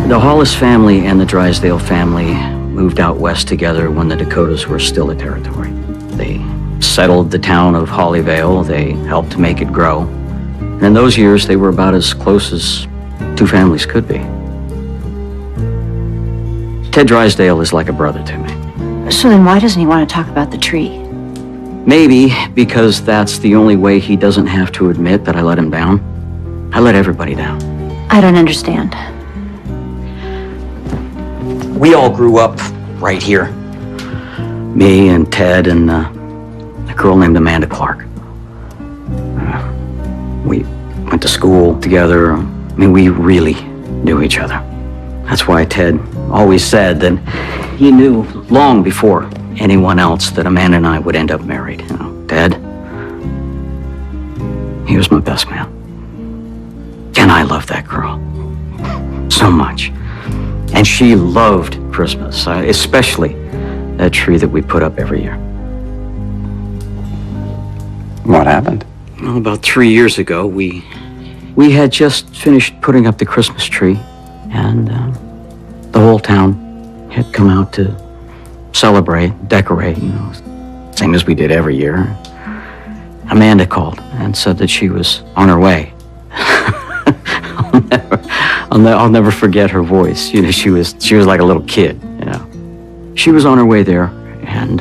The Hollis family and the Drysdale family moved out west together when the Dakotas were still a territory. They settled the town of Hollyvale. They helped make it grow. And in those years, they were about as close as two families could be. Ted Drysdale is like a brother to me. So then why doesn't he want to talk about the tree? Maybe because that's the only way he doesn't have to admit that I let him down. I let everybody down. I don't understand. We all grew up right here. Me and Ted and a girl named Amanda Clark. We went to school together. I mean, we really knew each other. That's why Ted always said that he knew long before anyone else that Amanda and I would end up married. You know, Ted, he was my best man. And I loved that girl so much. And she loved Christmas, especially that tree that we put up every year. What happened? Well, about 3 years ago, we had just finished putting up the Christmas tree, and the whole town had come out to celebrate, decorate, you know, same as we did every year. Amanda called and said that she was on her way. I'll never forget her voice. You know, she was like a little kid. You know, she was on her way there, and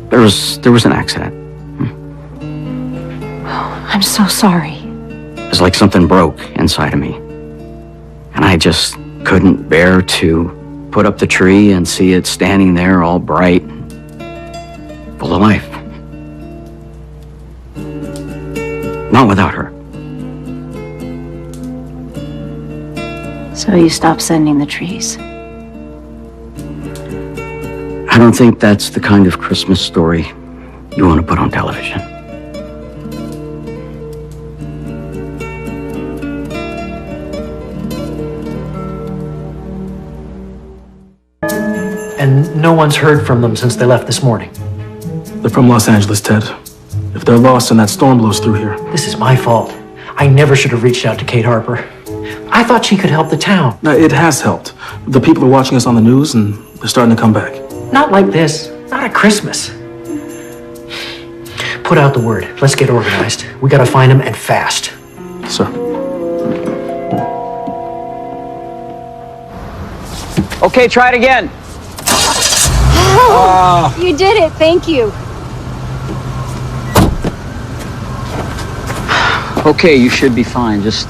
there was an accident. I'm so sorry. It was like something broke inside of me, and I just couldn't bear to put up the tree and see it standing there all bright, full of life. Not without her. So you stopped sending the trees. I don't think that's the kind of Christmas story you want to put on television. And no one's heard from them since they left this morning. They're from Los Angeles, Ted. If they're lost and that storm blows through here. This is my fault. I never should have reached out to Kate Harper. I thought she could help the town. Now, it has helped. The people are watching us on the news and they're starting to come back. Not like this. Not at Christmas. Put out the word. Let's get organized. We gotta find them, and fast. Sir. Okay, try it again. You did it. Thank you. Okay, you should be fine. Just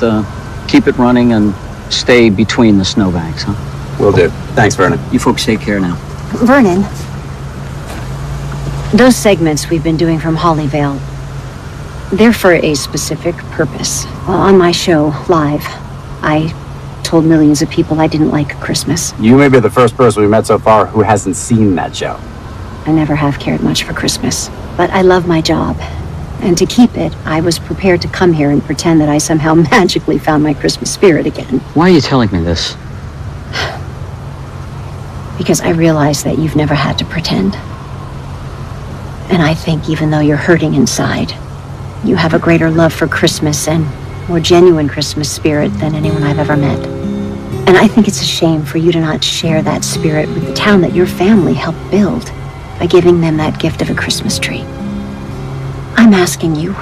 keep it running and stay between the snowbanks, huh? Will do. Thanks, Vernon. You folks take care now. Vernon, those segments we've been doing from Hollyvale, they're for a specific purpose. On my show, Live, I told millions of people I didn't like Christmas. You may be the first person we've met so far who hasn't seen that show. I never have cared much for Christmas, but I love my job. And to keep it, I was prepared to come here and pretend that I somehow magically found my Christmas spirit again. Why are you telling me this? because I realize that you've never had to pretend. And I think even though you're hurting inside, you have a greater love for Christmas and more genuine Christmas spirit than anyone I've ever met. And I think it's a shame for you to not share that spirit with the town that your family helped build by giving them that gift of a Christmas tree. I'm asking you,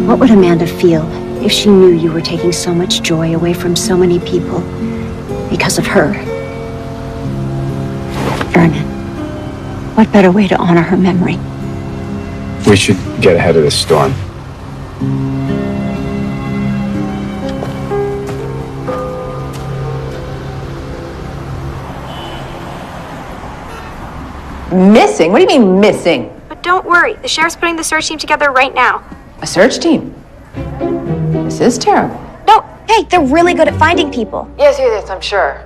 what would Amanda feel if she knew you were taking so much joy away from so many people because of her? Vernon, what better way to honor her memory? We should get ahead of this storm. Missing? What do you mean missing? But don't worry, the sheriff's putting the search team together right now. A search team? This is terrible. No, hey, they're really good at finding people. Yes, I'm sure.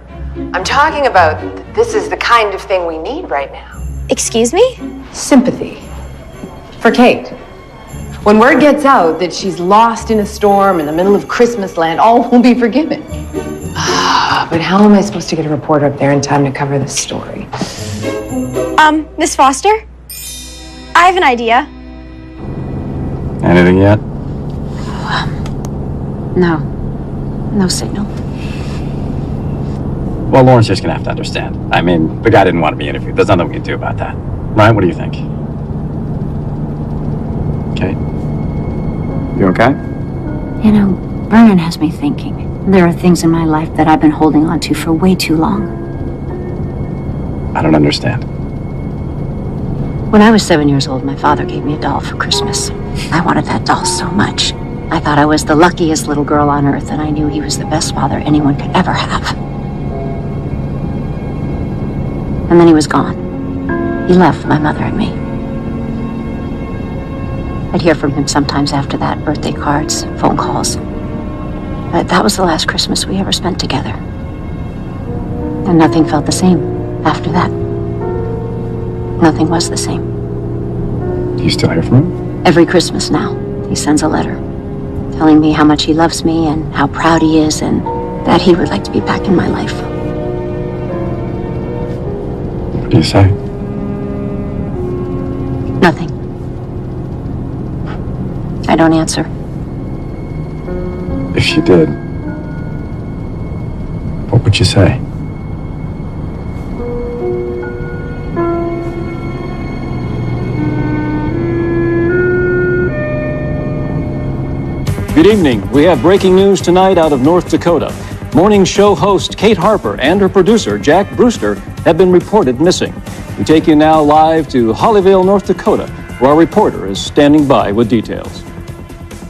I'm talking about this is the kind of thing we need right now. Excuse me? Sympathy. For Kate. When word gets out that she's lost in a storm in the middle of Christmas land, all will be forgiven. But how am I supposed to get a reporter up there in time to cover this story? Miss Foster? I have an idea. Anything yet? No signal. Well, Lauren's just gonna have to understand. I mean, the guy didn't want to be interviewed. There's nothing we can do about that. Right? What do you think? Kate? You okay? You know, Vernon has me thinking. There are things in my life that I've been holding on to for way too long. I don't understand. When I was 7 years old, my father gave me a doll for Christmas. I wanted that doll so much. I thought I was the luckiest little girl on earth, and I knew he was the best father anyone could ever have. And then he was gone. He left my mother and me. I'd hear from him sometimes after that, birthday cards, phone calls. But that was the last Christmas we ever spent together. And nothing felt the same after that. Nothing was the same. Do you still hear from him? Every Christmas now, he sends a letter telling me how much he loves me and how proud he is and that he would like to be back in my life. What do you say? Nothing. I don't answer. If you did, what would you say? Good evening. We have breaking news tonight out of North Dakota. Morning show host Kate Harper and her producer Jack Brewster have been reported missing. We take you now live to Hollyvale, North Dakota, where our reporter is standing by with details.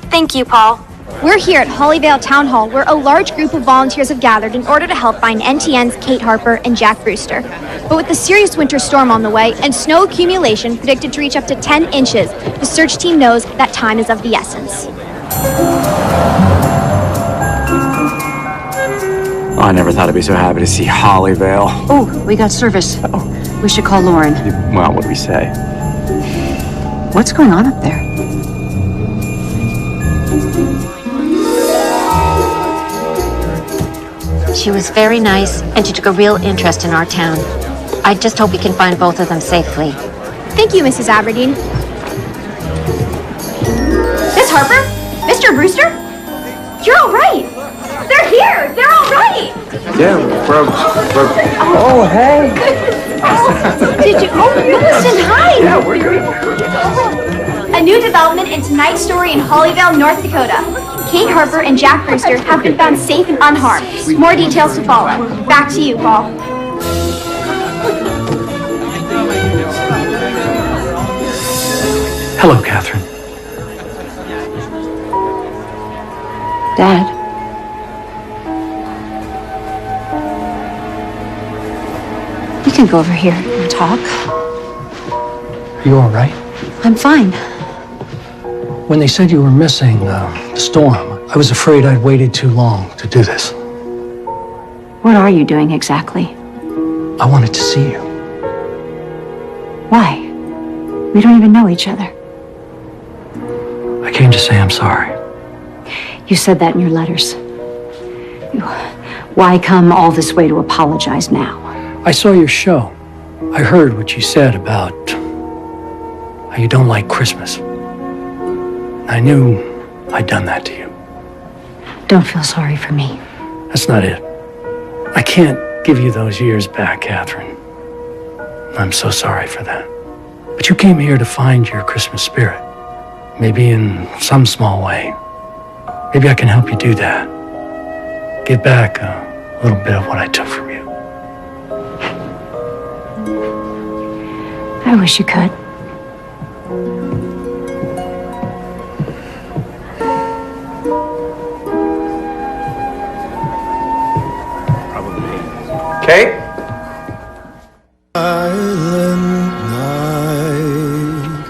Thank you, Paul. We're here at Hollyvale Town Hall, where a large group of volunteers have gathered in order to help find NTN's Kate Harper and Jack Brewster. But with the serious winter storm on the way and snow accumulation predicted to reach up to 10 inches, the search team knows that time is of the essence. Oh, I never thought I'd be so happy to see Hollyvale. Oh, we got service. Oh, we should call Lauren. Well, what do we say? What's going on up there? She was very nice, and she took a real interest in our town. I just hope we can find both of them safely. Thank you, Mrs. Aberdeen. Miss Harper? Mr. Brewster? You're all right. They're here. They're all right. Yeah, we're Oh, hey. Did you? Oh, listen, hi. Yeah, we're good. A new development in tonight's story in Hollyvale, North Dakota. Kate Harper and Jack Brewster have been found safe and unharmed. More details to follow. Back to you, Paul. Hello, Catherine. Dad. We can go over here and talk. Are you all right? I'm fine. When they said you were missing, the storm, I was afraid I'd waited too long to do this. What are you doing exactly? I wanted to see you. Why? We don't even know each other. I came to say I'm sorry. You said that in your letters. Why come all this way to apologize now? I saw your show. I heard what you said about how you don't like Christmas. I knew I'd done that to you. Don't feel sorry for me. That's not it. I can't give you those years back, Catherine. I'm so sorry for that. But you came here to find your Christmas spirit. Maybe in some small way. Maybe I can help you do that. Give back a little bit of what I took from you. I wish you could. Kate? Silent night,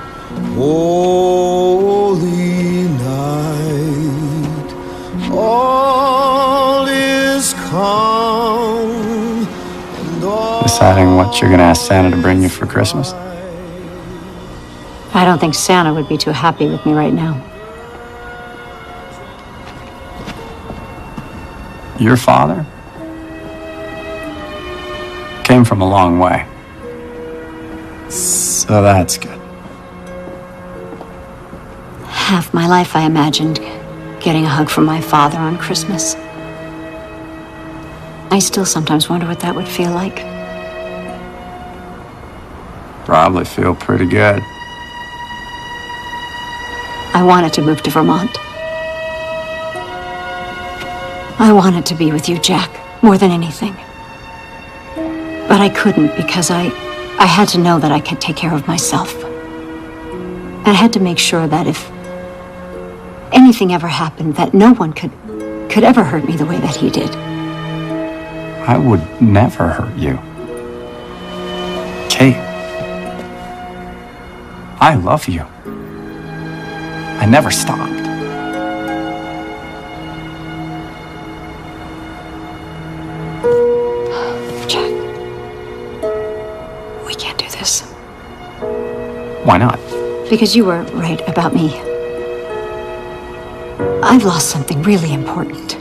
holy night, all is calm and all. Deciding what you're gonna ask Santa to bring you for Christmas? I don't think Santa would be too happy with me right now. Your father came from a long way. So that's good. Half my life I imagined getting a hug from my father on Christmas. I still sometimes wonder what that would feel like. Probably feel pretty good. I wanted to move to Vermont. I wanted to be with you, Jack, more than anything. But I couldn't because I had to know that I could take care of myself. I had to make sure that if anything ever happened, that no one could ever hurt me the way that he did. I would never hurt you. Kate, I love you. I never stopped. Jack, we can't do this. Why not? Because you were right about me. I've lost something really important.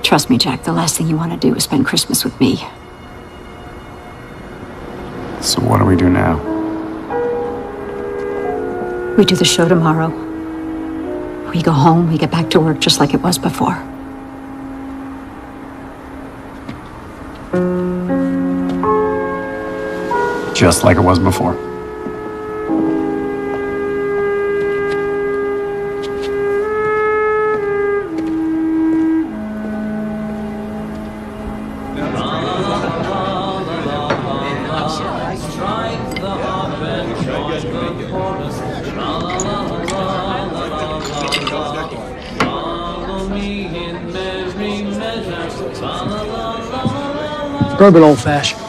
Trust me, Jack, the last thing you want to do is spend Christmas with me. So what do we do now? We do the show tomorrow. We go home, we get back to work just like it was before. Just like it was before. Bourbon old fashioned.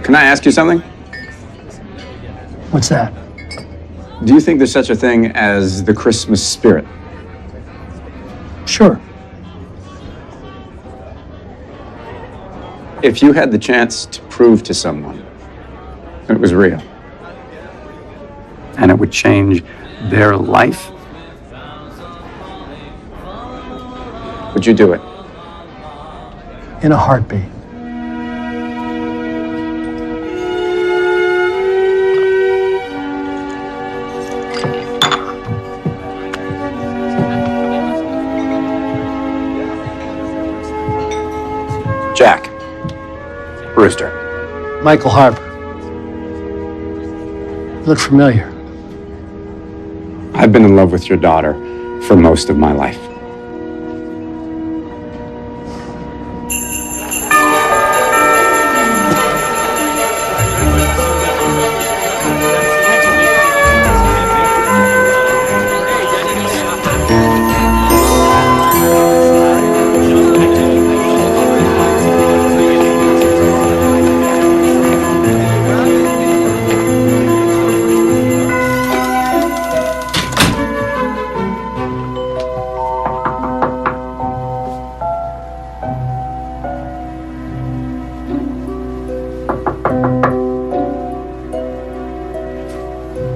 Can I ask you something? What's that? Do you think there's such a thing as the Christmas spirit? Sure. If you had the chance to prove to someone that it was real, and it would change their life, would you do it? In a heartbeat. Jack Brewster. Michael Harper. You look familiar. I've been in love with your daughter for most of my life.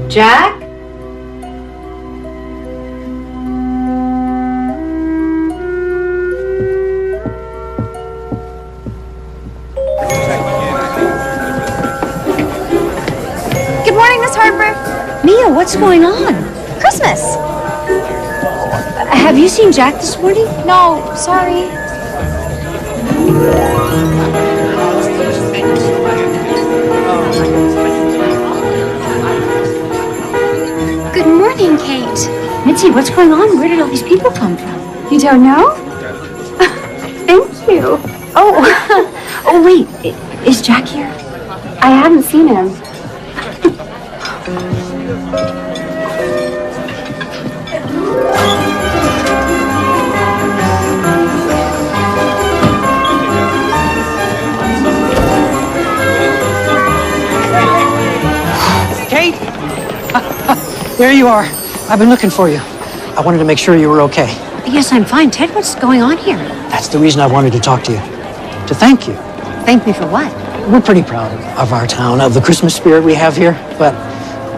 Jack? what's going on? Christmas. Have you seen Jack this morning? No, sorry. Good morning, Kate. Mitzi, what's going on? Where did all these people come from? You don't know? Thank you. Oh, oh wait, is Jack here? I haven't seen him. Kate? There you are. I've been looking for you. I wanted to make sure you were okay. Yes, I'm fine. Ted, what's going on here? That's the reason I wanted to talk to you. To thank you. Thank me for what? We're pretty proud of our town, of the Christmas spirit we have here, but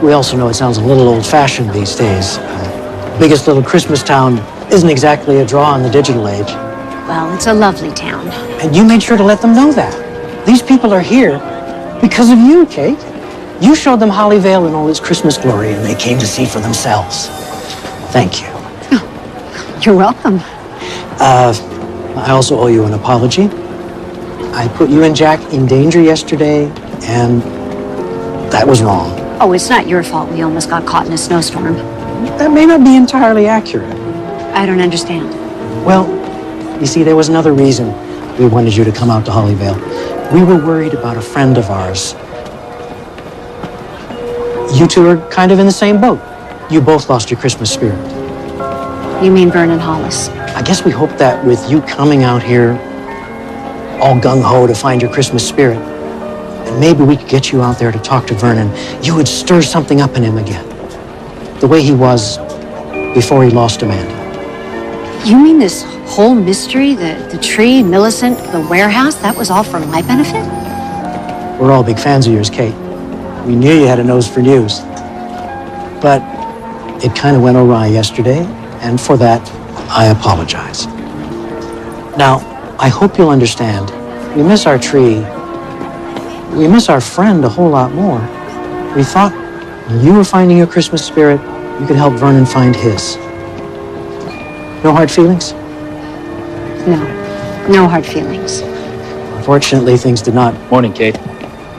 we also know it sounds a little old-fashioned these days. Biggest little Christmas town isn't exactly a draw in the digital age. Well, it's a lovely town. And you made sure to let them know that. These people are here because of you, Kate. You showed them Hollyvale in all its Christmas glory, and they came to see for themselves. Thank you. You're welcome. I also owe you an apology. I put you and Jack in danger yesterday, and that was wrong. Oh, it's not your fault we almost got caught in a snowstorm. That may not be entirely accurate. I don't understand. Well, you see, there was another reason we wanted you to come out to Hollyvale. We were worried about a friend of ours. You two are kind of in the same boat. You both lost your Christmas spirit. You mean Vernon Hollis? I guess we hope that with you coming out here all gung-ho to find your Christmas spirit, and maybe we could get you out there to talk to Vernon, you would stir something up in him again. The way he was before he lost Amanda. You mean this whole mystery, the tree, Millicent, the warehouse, that was all for my benefit? We're all big fans of yours, Kate. We knew you had a nose for news. But it kind of went awry yesterday, and for that, I apologize. Now, I hope you'll understand. We miss our tree. We miss our friend a whole lot more. We thought when you were finding your Christmas spirit, you could help Vernon find his. No hard feelings? No hard feelings. Unfortunately, things did not. Morning, Kate.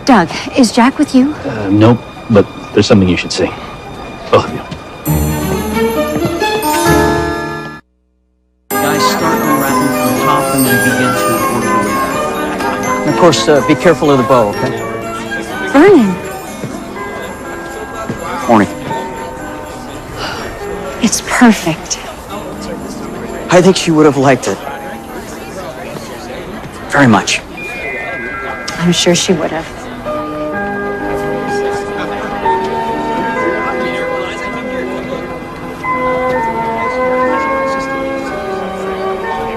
Doug, is Jack with you? Nope, but there's something you should see. Both of you. Guys, start unwrapping from the top and then begin to order the way. And of course, be careful of the bow, okay? Vernon, Morning. it's perfect. I think she would have liked it. Very much. I'm sure she would have.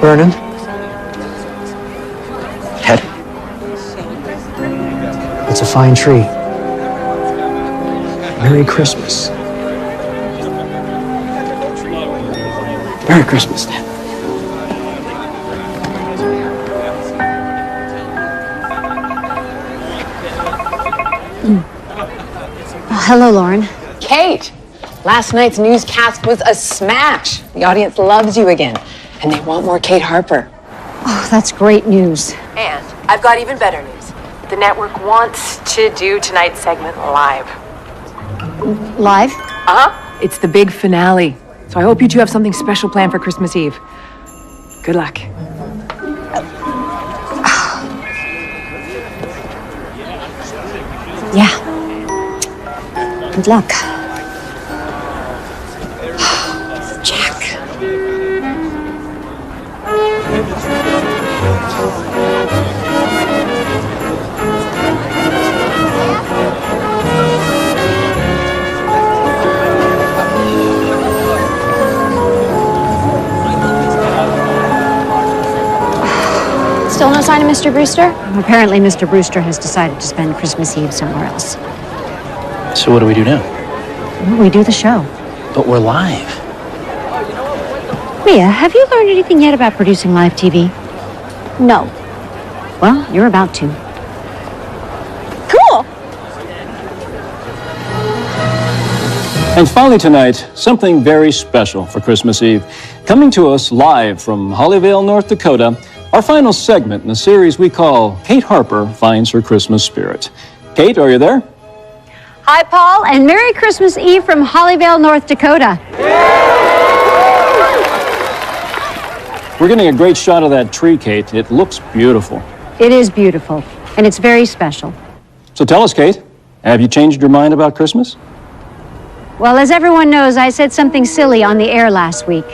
Vernon? Ted? It's a fine tree. Merry Christmas. Merry Christmas, Ted. Oh, hello, Lauren. Kate, last night's newscast was a smash. The audience loves you again, and they want more Kate Harper. Oh, that's great news. And I've got even better news. The network wants to do tonight's segment live. Live? Uh-huh. It's the big finale. So I hope you two have something special planned for Christmas Eve. Good luck. Yeah. Good luck. Jack. Still no sign of Mr. Brewster? Apparently, Mr. Brewster has decided to spend Christmas Eve somewhere else. So what do we do now? Well, we do the show. But we're live. Mia, have you learned anything yet about producing live TV? No. Well, you're about to. Cool. And finally tonight, something very special for Christmas Eve. Coming to us live from Hollyvale, North Dakota, our final segment in a series we call Kate Harper Finds Her Christmas Spirit. Kate, are you there? Hi, Paul, and Merry Christmas Eve from Hollyvale, North Dakota. We're getting a great shot of that tree, Kate. It looks beautiful. It is beautiful, and it's very special. So tell us, Kate, have you changed your mind about Christmas? Well, as everyone knows, I said something silly on the air last week.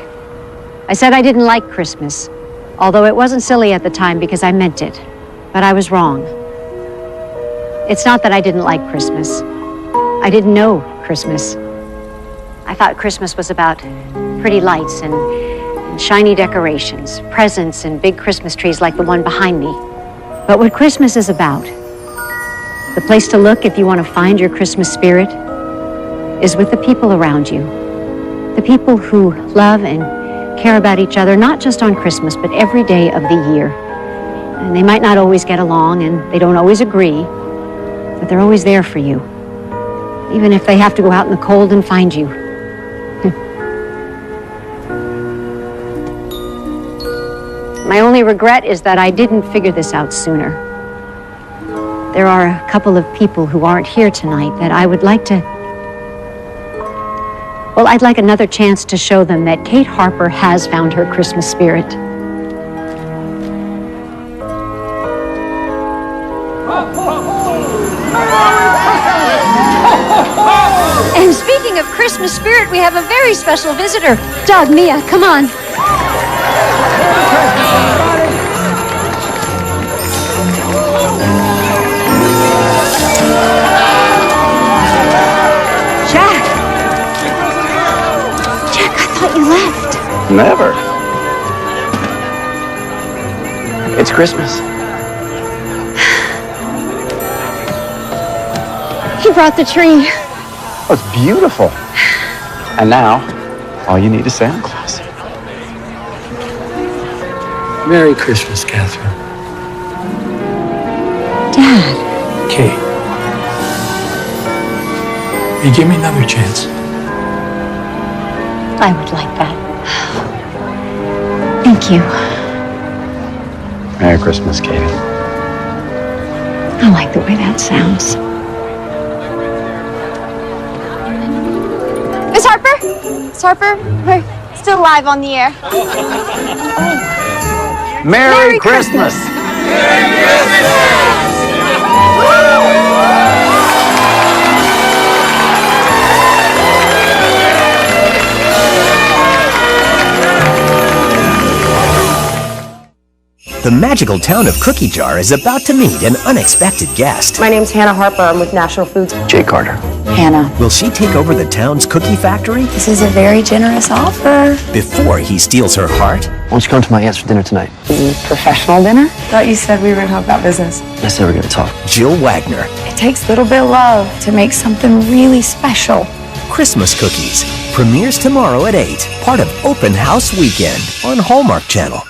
I said I didn't like Christmas, although it wasn't silly at the time because I meant it. But I was wrong. It's not that I didn't like Christmas. I didn't know Christmas. I thought Christmas was about pretty lights and shiny decorations, presents and big Christmas trees like the one behind me. But what Christmas is about, the place to look if you want to find your Christmas spirit, is with the people around you. The people who love and care about each other, not just on Christmas, but every day of the year. And they might not always get along, and they don't always agree, but they're always there for you, even if they have to go out in the cold and find you. My only regret is that I didn't figure this out sooner. There are a couple of people who aren't here tonight that I would like to... Well, I'd like another chance to show them that Kate Harper has found her Christmas spirit. And speaking of Christmas spirit, we have a very special visitor. Doug, Mia, come on. You left. Never. It's Christmas. He brought the tree. Oh, it's beautiful. And now, all you need is Santa Claus. Merry Christmas, Catherine. Dad. Kate. You give me another chance. I would like that. Thank you. Merry Christmas, Katie. I like the way that sounds. Miss Harper? Miss Harper, we're still live on the air. Merry Christmas! Merry Christmas! The magical town of Cookie Jar is about to meet an unexpected guest. My name's Hannah Harper. I'm with National Foods. Jay Carter. Hannah. Will she take over the town's cookie factory? This is a very generous offer. Before he steals her heart? Why don't you come to my aunt's for dinner tonight? Professional dinner? Thought you said we were going to talk about business. I said we're going to talk. Jill Wagner. It takes a little bit of love to make something really special. Christmas Cookies. Premieres tomorrow at 8. Part of Open House Weekend on Hallmark Channel.